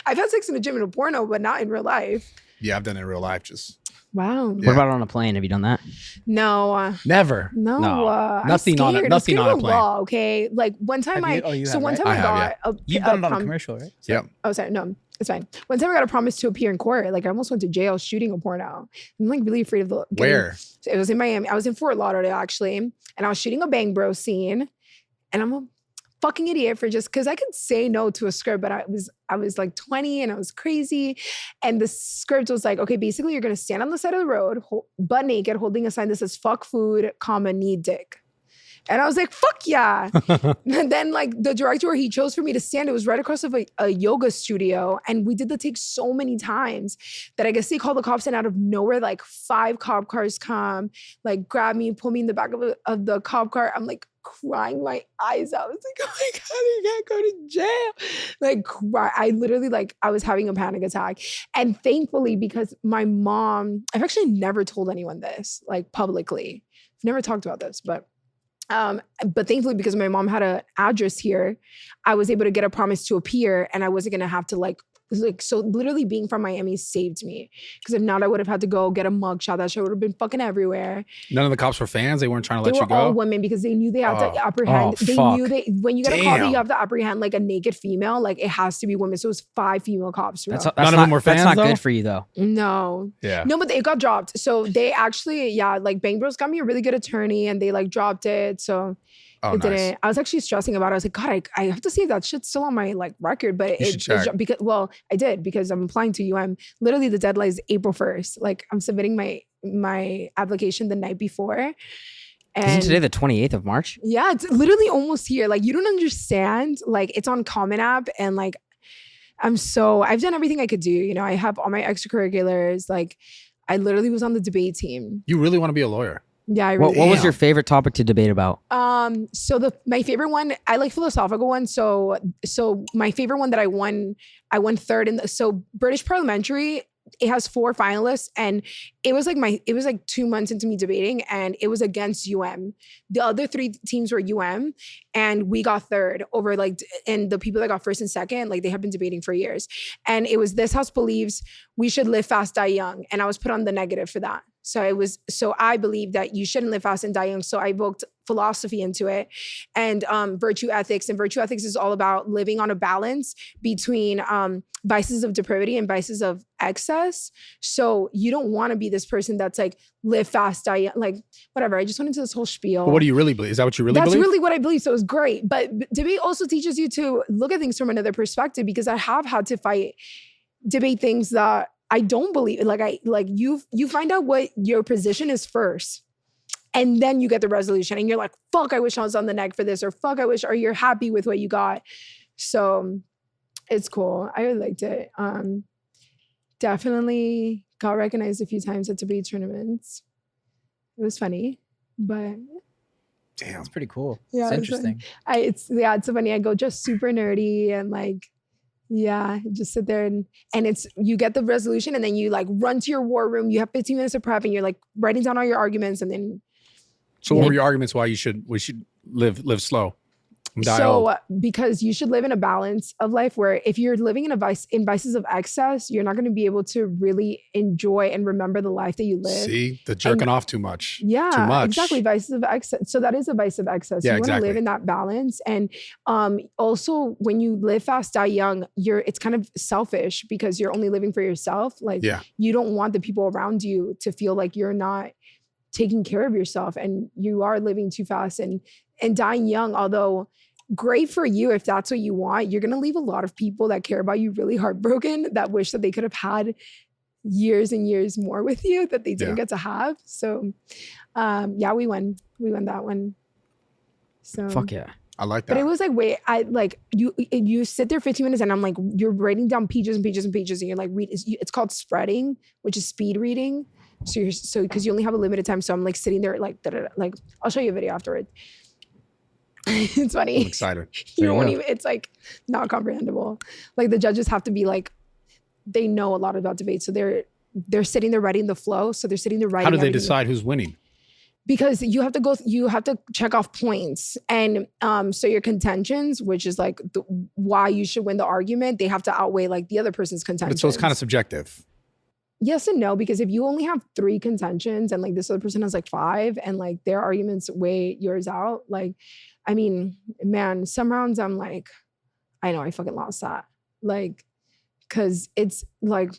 I've had sex in a gym in a porno, but not in real life. Yeah, I've done it in real life. Just Wow. Yeah. What about on a plane? Have you done that? No. never. No, No. I'm Nothing on a- scared. I'm nothing scared on a of the plane. law, okay, like one time Have you- oh, you have, one right? time I I, have, got You've done it on a commercial, right? Yep. Oh, sorry, no, it's fine. One time I got a promise to appear in court. Like I almost went to jail shooting a porno. I'm like really afraid of the Where? It was in Miami. I was in Fort Lauderdale actually, and I was shooting a Bang Bro scene, and I'm a fucking idiot for just because I could say no to a script, but I was like 20 and I was crazy, and the script was like, okay, basically you're gonna stand on the side of the road, butt naked, holding a sign that says "fuck food, need dick." And I was like, fuck yeah. And then like the director where he chose for me to stand, it was right across of a yoga studio. And we did the take so many times that I guess they called the cops, and out of nowhere, like 5 cop cars come, like grab me, pull me in the back of the cop car. I'm like crying my eyes out. I was like, oh my God, I can't go to jail. Like cry. I literally I was having a panic attack. And thankfully, because my mom, I've actually never told anyone this, like publicly. I've never talked about this, but thankfully, because my mom had an address here, I was able to get a promise to appear, and I wasn't gonna have to so literally being from Miami saved me, because if not, I would have had to go get a mugshot. That shit would have been fucking everywhere. None of the cops were fans. They weren't trying to They let were you all go. women because they knew they had Oh. to apprehend. Oh, They fuck. knew when you get a call that Damn. you have to apprehend like a naked female, like it has to be women. So it was 5 female cops. Bro. That's None not, of them were That's fans, not though? good for you though. No. Yeah. No, but it got dropped. So they actually, like Bang Bros got me a really good attorney, and they like dropped it. So Oh, it nice. didn't. I was actually stressing about it. I was like, God, I have to see if that shit's still on my like record. But You should check. because I did, because I'm applying to UM. Literally the deadline is April 1st. Like I'm submitting my application the night before. And Isn't today the 28th of March? yeah, it's literally almost here. Like you don't understand. Like it's on Common App, and like I've done everything I could do. You know, I have all my extracurriculars. Like I literally was on the debate team. You really want to be a lawyer? Yeah, I really What was Damn. your favorite topic to debate about? So my favorite one, I like philosophical ones. So my favorite one that I won third in so British parliamentary, it has 4 finalists, and it was like 2 months into me debating, and it was against UM. The other 3 teams were UM, and we got third over and the people that got first and second, like they have been debating for years. And it was "This house believes we should live fast, die young," and I was put on the negative for that. So I believe that you shouldn't live fast and die young. So I evoked philosophy into it, and virtue ethics. And virtue ethics is all about living on a balance between vices of depravity and vices of excess. So you don't want to be this person that's like live fast, die young, like whatever. I just went into this whole spiel. But what do you really believe? Is that what you really That's believe? really what I believe. So it was great. But debate also teaches you to look at things from another perspective, because I have had to debate things that I don't believe it. Like you find out what your position is first. And then you get the resolution and you're like, fuck, I wish I was on the neck for this, or fuck, or you're happy with what you got. So it's cool. I really liked it. Definitely got recognized a few times at debate tournaments. It was funny, but Damn. It's pretty cool. Yeah, It's interesting. it's so funny. I go just super nerdy and like, yeah, just sit there and it's, you get the resolution and then you like run to your war room. You have 15 minutes of prep and you're like writing down all your arguments and then. So what were your arguments why we should live slow? Die old? So because you should live in a balance of life where if you're living in vices of excess, you're not going to be able to really enjoy and remember the life that you live. See, the jerking off too much. Yeah, too much. Exactly. Vices of excess. So that is a vice of excess. Yeah, you want to exactly. live in that balance. And also when you live fast, die young, it's kind of selfish because you're only living for yourself. Like you don't want the people around you to feel like you're not taking care of yourself and you are living too fast and dying young, although great for you if that's what you want. You're going to leave a lot of people that care about you really heartbroken, that wish that they could have had years and years more with you that they didn't get to have. So yeah, we won that one. So Fuck yeah. I like that. But it was like, wait, you sit there 15 minutes and I'm like, you're writing down pages and pages and pages and you're like, it's called spreading, which is speed reading. So because you only have a limited time. So I'm like sitting there like, like I'll show you a video afterwards. It's funny. I'm excited. You won't even, it's like not comprehensible. Like the judges have to be like, they know a lot about debate. So they're sitting there writing the flow. So they're sitting there writing. How do they decide who's winning? Because you have to check off points. And so your contentions, which is like why you should win the argument, they have to outweigh like the other person's contentions. But so it's kind of subjective. Yes and no, because if you only have 3 contentions and like this other person has like 5 and like their arguments weigh yours out, like, I mean, man, some rounds I'm like, I know I fucking lost that. Like, cause it's like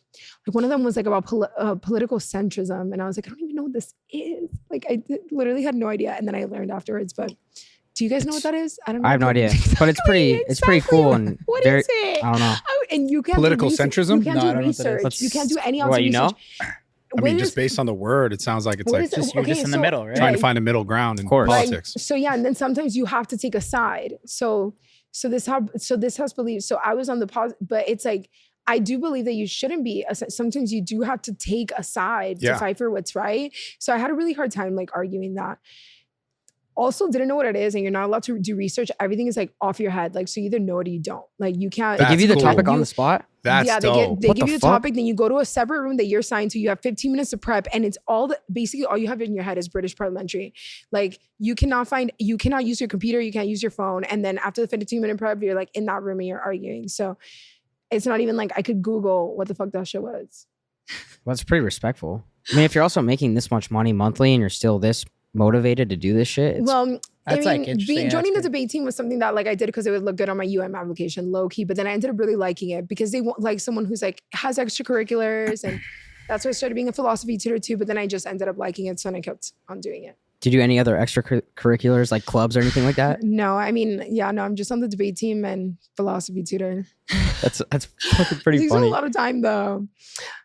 one of them was like about political centrism. And I was like, I don't even know what this is. Like literally had no idea. And then I learned afterwards, but do you guys know what that is? I don't know. I have no idea, but it's pretty cool. And what very, is it? I don't know. And you can't Political do centrism? You can't No, I do don't know what that is. research. You can't do any ounce What, of you know? research. I mean, just based on the word, it sounds like it's like You're just in the middle, right? trying to find a middle ground in course. politics. So yeah, and then sometimes you have to take a side. So this house believes. So I was on the pause, but it's like I do believe that you shouldn't be. Sometimes you do have to take a side to fight for what's right. So I had a really hard time like arguing that. Also didn't know what it is, and you're not allowed to do research. Everything is like off your head. Like, so you either know it or you don't. Like you can't. They give you the cool. topic on the spot? That's dope. They What give the you the fuck? topic, then you go to a separate room that you're assigned to. You have 15 minutes of prep, and it's basically all you have in your head is British parliamentary. Like you cannot use your computer, you can't use your phone, and then after the 15-minute prep, you're like in that room and you're arguing. So it's not even like I could Google what the fuck that shit was. Well, it's pretty respectful. I mean, if you're also making this much money monthly and you're still this motivated to do this shit, Well, That's like interesting. joining the That's debate team was something that like I did because it would look good on my UM application, low key. But then I ended up really liking it because they want like someone who's like has extracurriculars, and that's why I started being a philosophy tutor too. But then I just ended up liking it, so then I kept on doing it. do you do any other extracurriculars like clubs or anything like that? No, I mean, yeah, no, I'm just on the debate team and philosophy tutor. That's fucking pretty These are funny. a lot of time though.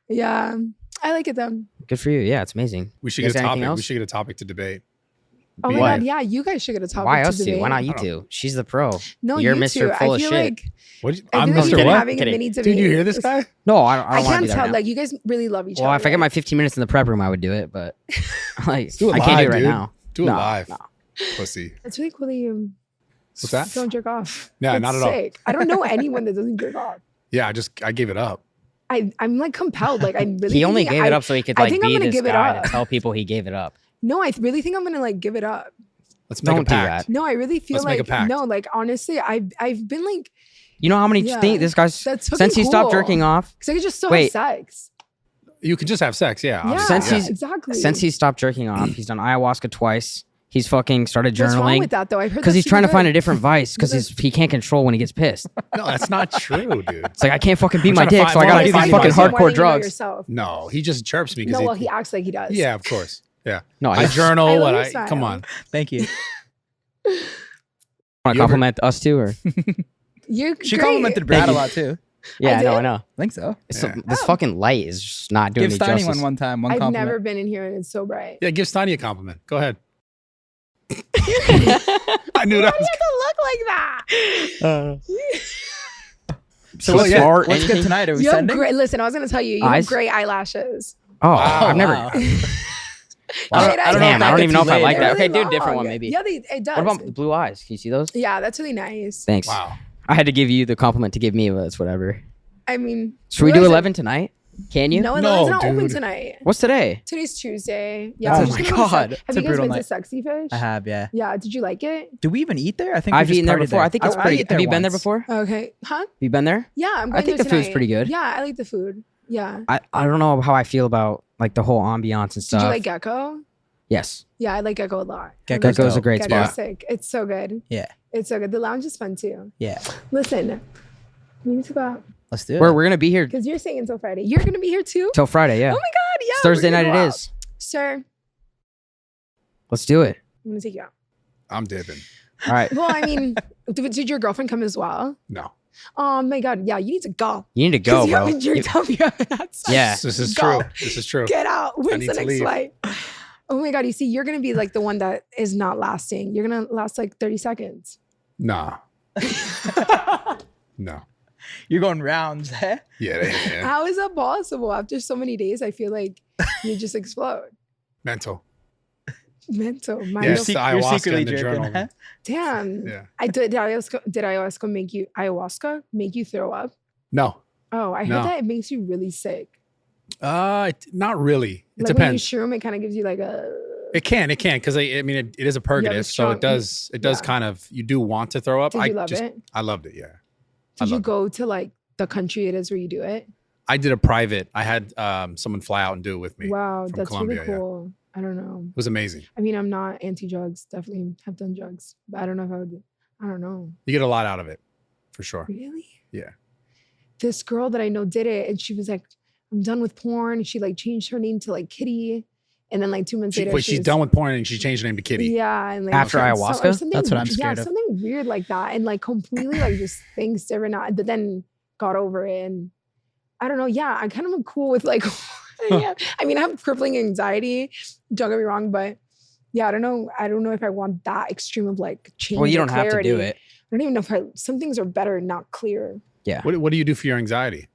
Yeah, I like it though. Good for you. Yeah, it's amazing. We should You guys get a got anything topic. else? We should get a topic to debate. Oh my What? god, yeah, you guys should get a topic. Why to us two? debate. Why not you I don't two? She's the pro. No, You're you Mr. two. Full I of feel shit. like What? I I'm feel like Mr. you've been What? having a Kidding. mini debate. Dude, you hear this guy? No, I don't I want to can't do that tell. right Like you guys really love each now. Well, other. if I get my 15 minutes in the prep room, I would do it, but like Do it I can't do live, it right dude. now. Do it No, live. no. Pussy. It's really cool that you What's that? don't jerk off. Yeah, That's not at all. sick. I don't know anyone that doesn't jerk off. Yeah, I gave it up. I'm like compelled. Like I really. He only think gave it up so he could I like think I'm be gonna this give it guy up. to tell people he gave it up. No, I really think I'm gonna like give it up. Let's make Don't a do pact. that. No, I really feel Let's make a like pact. no, like honestly, I've been like You know how many Yeah. things this guy's That's fucking since he stopped cool. jerking off? because I could just still Wait. have sex. You can just have sex. Yeah. Yeah, obviously, Since yeah. he's- exactly. Since he stopped jerking off, he's done ayahuasca twice. He's fucking started What's wrong journaling with that though? I've heard because he's that's trying to super find a good. different vice because That's- he can't control when he gets pissed. No, that's not true, dude. It's like I can't fucking beat I'm my trying to dick, find- so I well, gotta I'm do trying these to fucking find Why do you hardcore know drugs. yourself? No, he just chirps me because No, well, he acts like he does. Yeah, of course. Yeah. No, I I journal I and love I your style. come on. Thank you. want to You ever- compliment us too, or You're She great. complimented Brad a lot too. Yeah, I know. did? I know. I think so. So Yeah. this fucking light is just not doing Give me Steiny justice. one time. One I've compliment. never been in here and it's so bright. Yeah, give Steiny a compliment. Go ahead. I knew that. Why do you have to look like that? So Well, yeah, smart. What's good anything? tonight? Are we You have sending? great. Listen, I was gonna tell you, you have Eyes? great eyelashes. Oh, Wow. I've never. Wow. Great I don't know Damn, if I don't gets even know you if I laid. like They're that. Okay, really do a different one long. maybe. Yeah, it does. What about the blue eyes? Can you see those? Yeah, that's really nice. Thanks. Wow. I had to give you the compliment to give me, but it's whatever. I mean, Should we blue do eyes are- 11 tonight? Can you? No, No, 11's not open dude. tonight. What's today? Today's Tuesday. Yeah. Oh we're my just gonna go to God. Have It's you a guys brutal been to night. Sexy Fish? I have, yeah. Yeah. Did you like it? Do we even eat there? I think we I've just eaten there partied before. I think it's I pretty. ate Have you been there once. before? Okay. Huh? Have you been there? Yeah, I'm going I think there the food's tonight. pretty good. Yeah, I like the food. Yeah. I don't know how I feel about like the whole ambiance and Did stuff. you like Gecko? Yes. Yeah, I like Gecko a lot. Gecko's Gecko's a dope. great Gecko's spot. sick. It's so good. Yeah. It's so good. The lounge is fun too. Yeah. Listen, we need to go out Let's do it. We're gonna be here because you're staying until Friday. You're gonna be here too. till Friday. Yeah. Oh my God! Yeah. It's Thursday we're night. gonna It go out. is. Sir, Let's do it. I'm gonna take you out. I'm dipping. All right. Well, I mean, did your girlfriend come as well? No. Oh my God! Yeah, you need to go. You need to go, You bro. haven't jerked off. You haven't had sex. Yeah. This is Go. true. This is true. Get out. When's need the to next leave. flight? Oh my God! You see, you're gonna be like the one that is not lasting. You're gonna last like 30 seconds. Nah. No. You're going rounds, eh? Yeah. How is that possible? After so many days, I feel like you just explode. Mental. Mental. Yeah, Mind it's the over- You're ayahuasca secretly and the jerking, journal. huh? Damn. Yeah. Did ayahuasca make you throw up? No. Oh, I heard No. that it makes you really sick. Not really. It Like depends. when you shroom, it kind of gives you like a. It can, because I mean, it is a purgative, so strong- it does yeah. kind of. You do want to throw up. Did you love it? I loved it. Yeah, Did you loved it. go to like the country it is where you do it? I did a private. I had someone fly out and do it with me. Wow, from that's Colombia, really yeah. cool. I don't know. It was amazing. I mean, I'm not anti-drugs. Definitely have done drugs, but I don't know if I would. I don't know. You get a lot out of it, for sure. Really? Yeah. This girl that I know did it, and she was like, "I'm done with porn." And she like changed her name to like Kitty, and then like 2 months later, She's was- done with porn and she changed her name to Kitty. Yeah, and like After or ayahuasca? something- That's what I'm Yeah, scared of. something weird like that, and like completely like just things different. But then got over it, and I don't know. Yeah, I kind of am cool with like. Yeah, I mean, I have crippling anxiety. Don't get me wrong, but yeah, I don't know. I don't know if I want that extreme of like change. Well, you or don't have to do clarity. it. I don't even know if some things are better not clear. Yeah. What do you do for your anxiety?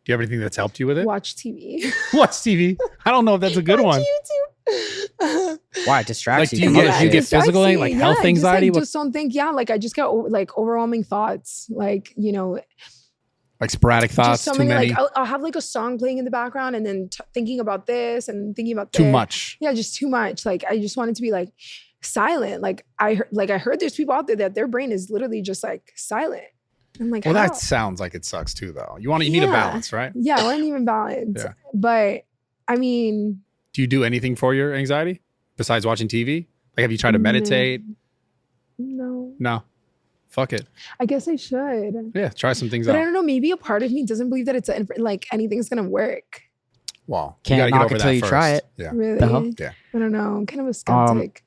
Do you have anything that's helped you with it? Watch TV. Watch TV. I don't know if that's a good one. YouTube. Why? It distracts Like, you. do from you other get- shit. you get physical, Distracts like, me. health anxiety? Just, What- just don't think. Yeah, like I just got like overwhelming thoughts. Like Like sporadic thoughts, just so too many. many, Like I'll have like a song playing in the background, and then thinking about this and thinking about too this. much. Yeah, just too much. Like I just want it to be like silent. Like I heard there's people out there that their brain is literally just like silent. I'm like, Well, how? that sounds like it sucks too, though. You need a Yeah. balance, right? Yeah, I wasn't even balanced. Yeah. But I mean, Do you do anything for your anxiety besides watching TV? Like, have you tried to No. meditate? no. No. Fuck it. I guess I should. Yeah, try some things But I out. don't know. Maybe a part of me doesn't believe that it's like anything's gonna work. Wow. Can't gotta knock it till you try it. Yeah. Really? The hell? Yeah. I don't know. I'm kind of a skeptic.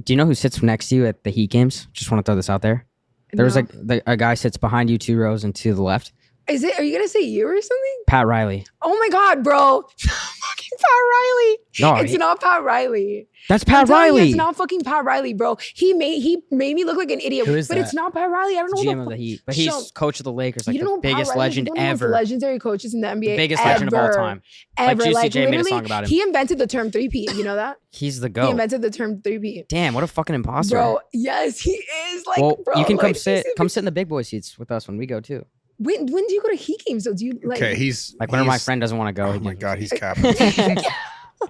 Do you know who sits next to you at the Heat games? Just want to throw this out there. There was No. like a guy sits behind you 2 rows and to the left. Is it? Are you gonna say you or something? Pat Riley. Oh my god, bro! Fucking Pat Riley. No, It's not Pat Riley. that's I'm Pat telling you, Riley. it's not fucking Pat Riley, bro. He made me look like an idiot. Who is but that? it's not Pat Riley. I don't know GM what of the the fuck. Heat, but he's Show- coach of the Lakers, like you don't the know Pat biggest Riley? legend He's one of the most ever, legendary coaches in the NBA. the biggest legend of all ever. time. Like Ever. Juicy Like, J made a literally, song about him. He invented the term 3P. You know that? He's the He goat. invented the term 3P. Damn, what a fucking imposter. Bro, yes, he is. Like, well, bro, you can come like, sit in the big boy seats with us when we go too. When do you go to Heat games? Though, do you like? Okay, he's Like whenever my he's- friend doesn't want to go. Oh he my gives god, us he's capping. seats.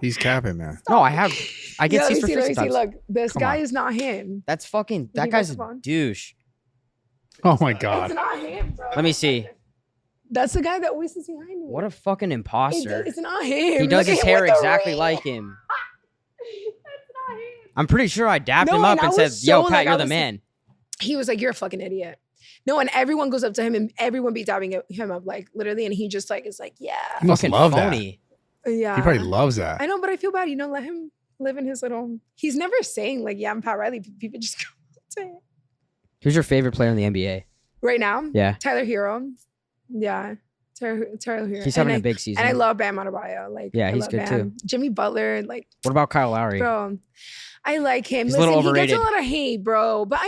He's capping, man. No, I get Let seats me for see, free let me see. sometimes. Look, this Come guy on. is not him. That's fucking. Is That he guy's a microphone? douche. Oh my It's god. not him, bro. Let me see. That's the guy that always sits behind me. What a fucking imposter. It's not him. He does Look his at him hair with the exactly ring. like him. That's not him. I'm pretty sure I dapped No, him up and I and said, was "Yo, so, Pat, like, you're I the was- man." He was like, "You're a fucking idiot." No, and everyone goes up to him and everyone be dabbing him up, like literally, and he just like is like, "Yeah, He must Fucking love that. phony. yeah." He probably loves that. I know, but I feel bad. You know, let him live in his little. He's never saying like, "Yeah, I'm Pat Riley." People just go up to him. Who's your favorite player in the NBA? Right now, Yeah. Tyler Hero. Yeah. Tyler Hero. He's having And a big season. And I love Bam Adebayo. Like, Yeah, I he's love good Bam. too. Jimmy Butler, like, What about Kyle Lowry? bro, I like him. He's a little He gets overrated. a lot of hate, bro. But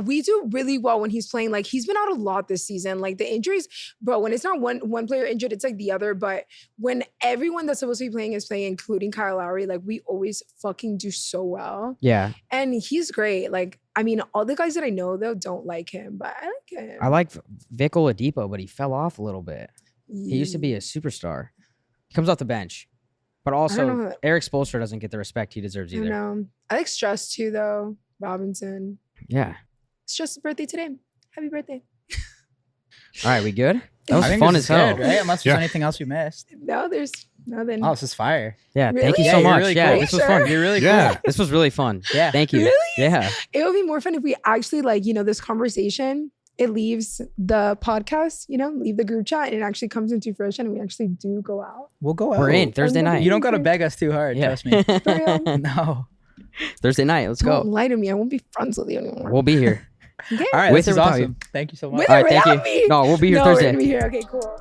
we do really well when he's playing. Like, he's been out a lot this season. Like, the injuries, bro, when it's not one player injured, it's like the other. But when everyone that's supposed to be playing is playing, including Kyle Lowry, like, we always fucking do so well. Yeah. And he's great. Like, I mean, all the guys that I know, though, don't like him. But I like him. I like Vic Oladipo, but he fell off a little bit. He used to be a superstar. He comes off the bench. But also, know. Eric Spoelstra doesn't get the respect he deserves I either. know. I like Stress, too, though. Robinson. Yeah. Stress's birthday today. Happy birthday. All right, we good? That was I think fun this as is hell. good, right? Unless there's anything else we missed. No, there's nothing. Oh, this is fire. Yeah, Really? thank you Yeah, so you're much. really Yeah, cool. this was Sure. fun. You're really Yeah. This was really fun. Yeah. Thank you. Really? Yeah. It would be more fun if we actually, like, you know, this conversation, it leaves the podcast, you know, leave the group chat, and it actually comes into fruition, and we actually do go out. We'll go out. We're in Thursday night. You don't gotta beg us too hard. Yeah. Trust me. For real. No. Thursday night. Let's Don't go. lie to me. I won't be friends with you anymore. We'll be here. Okay? All right. With This or is without you? awesome. Thank you so much. With All or right, thank without you. me? No, we'll be here No, we're Thursday. gonna be here. Okay, cool.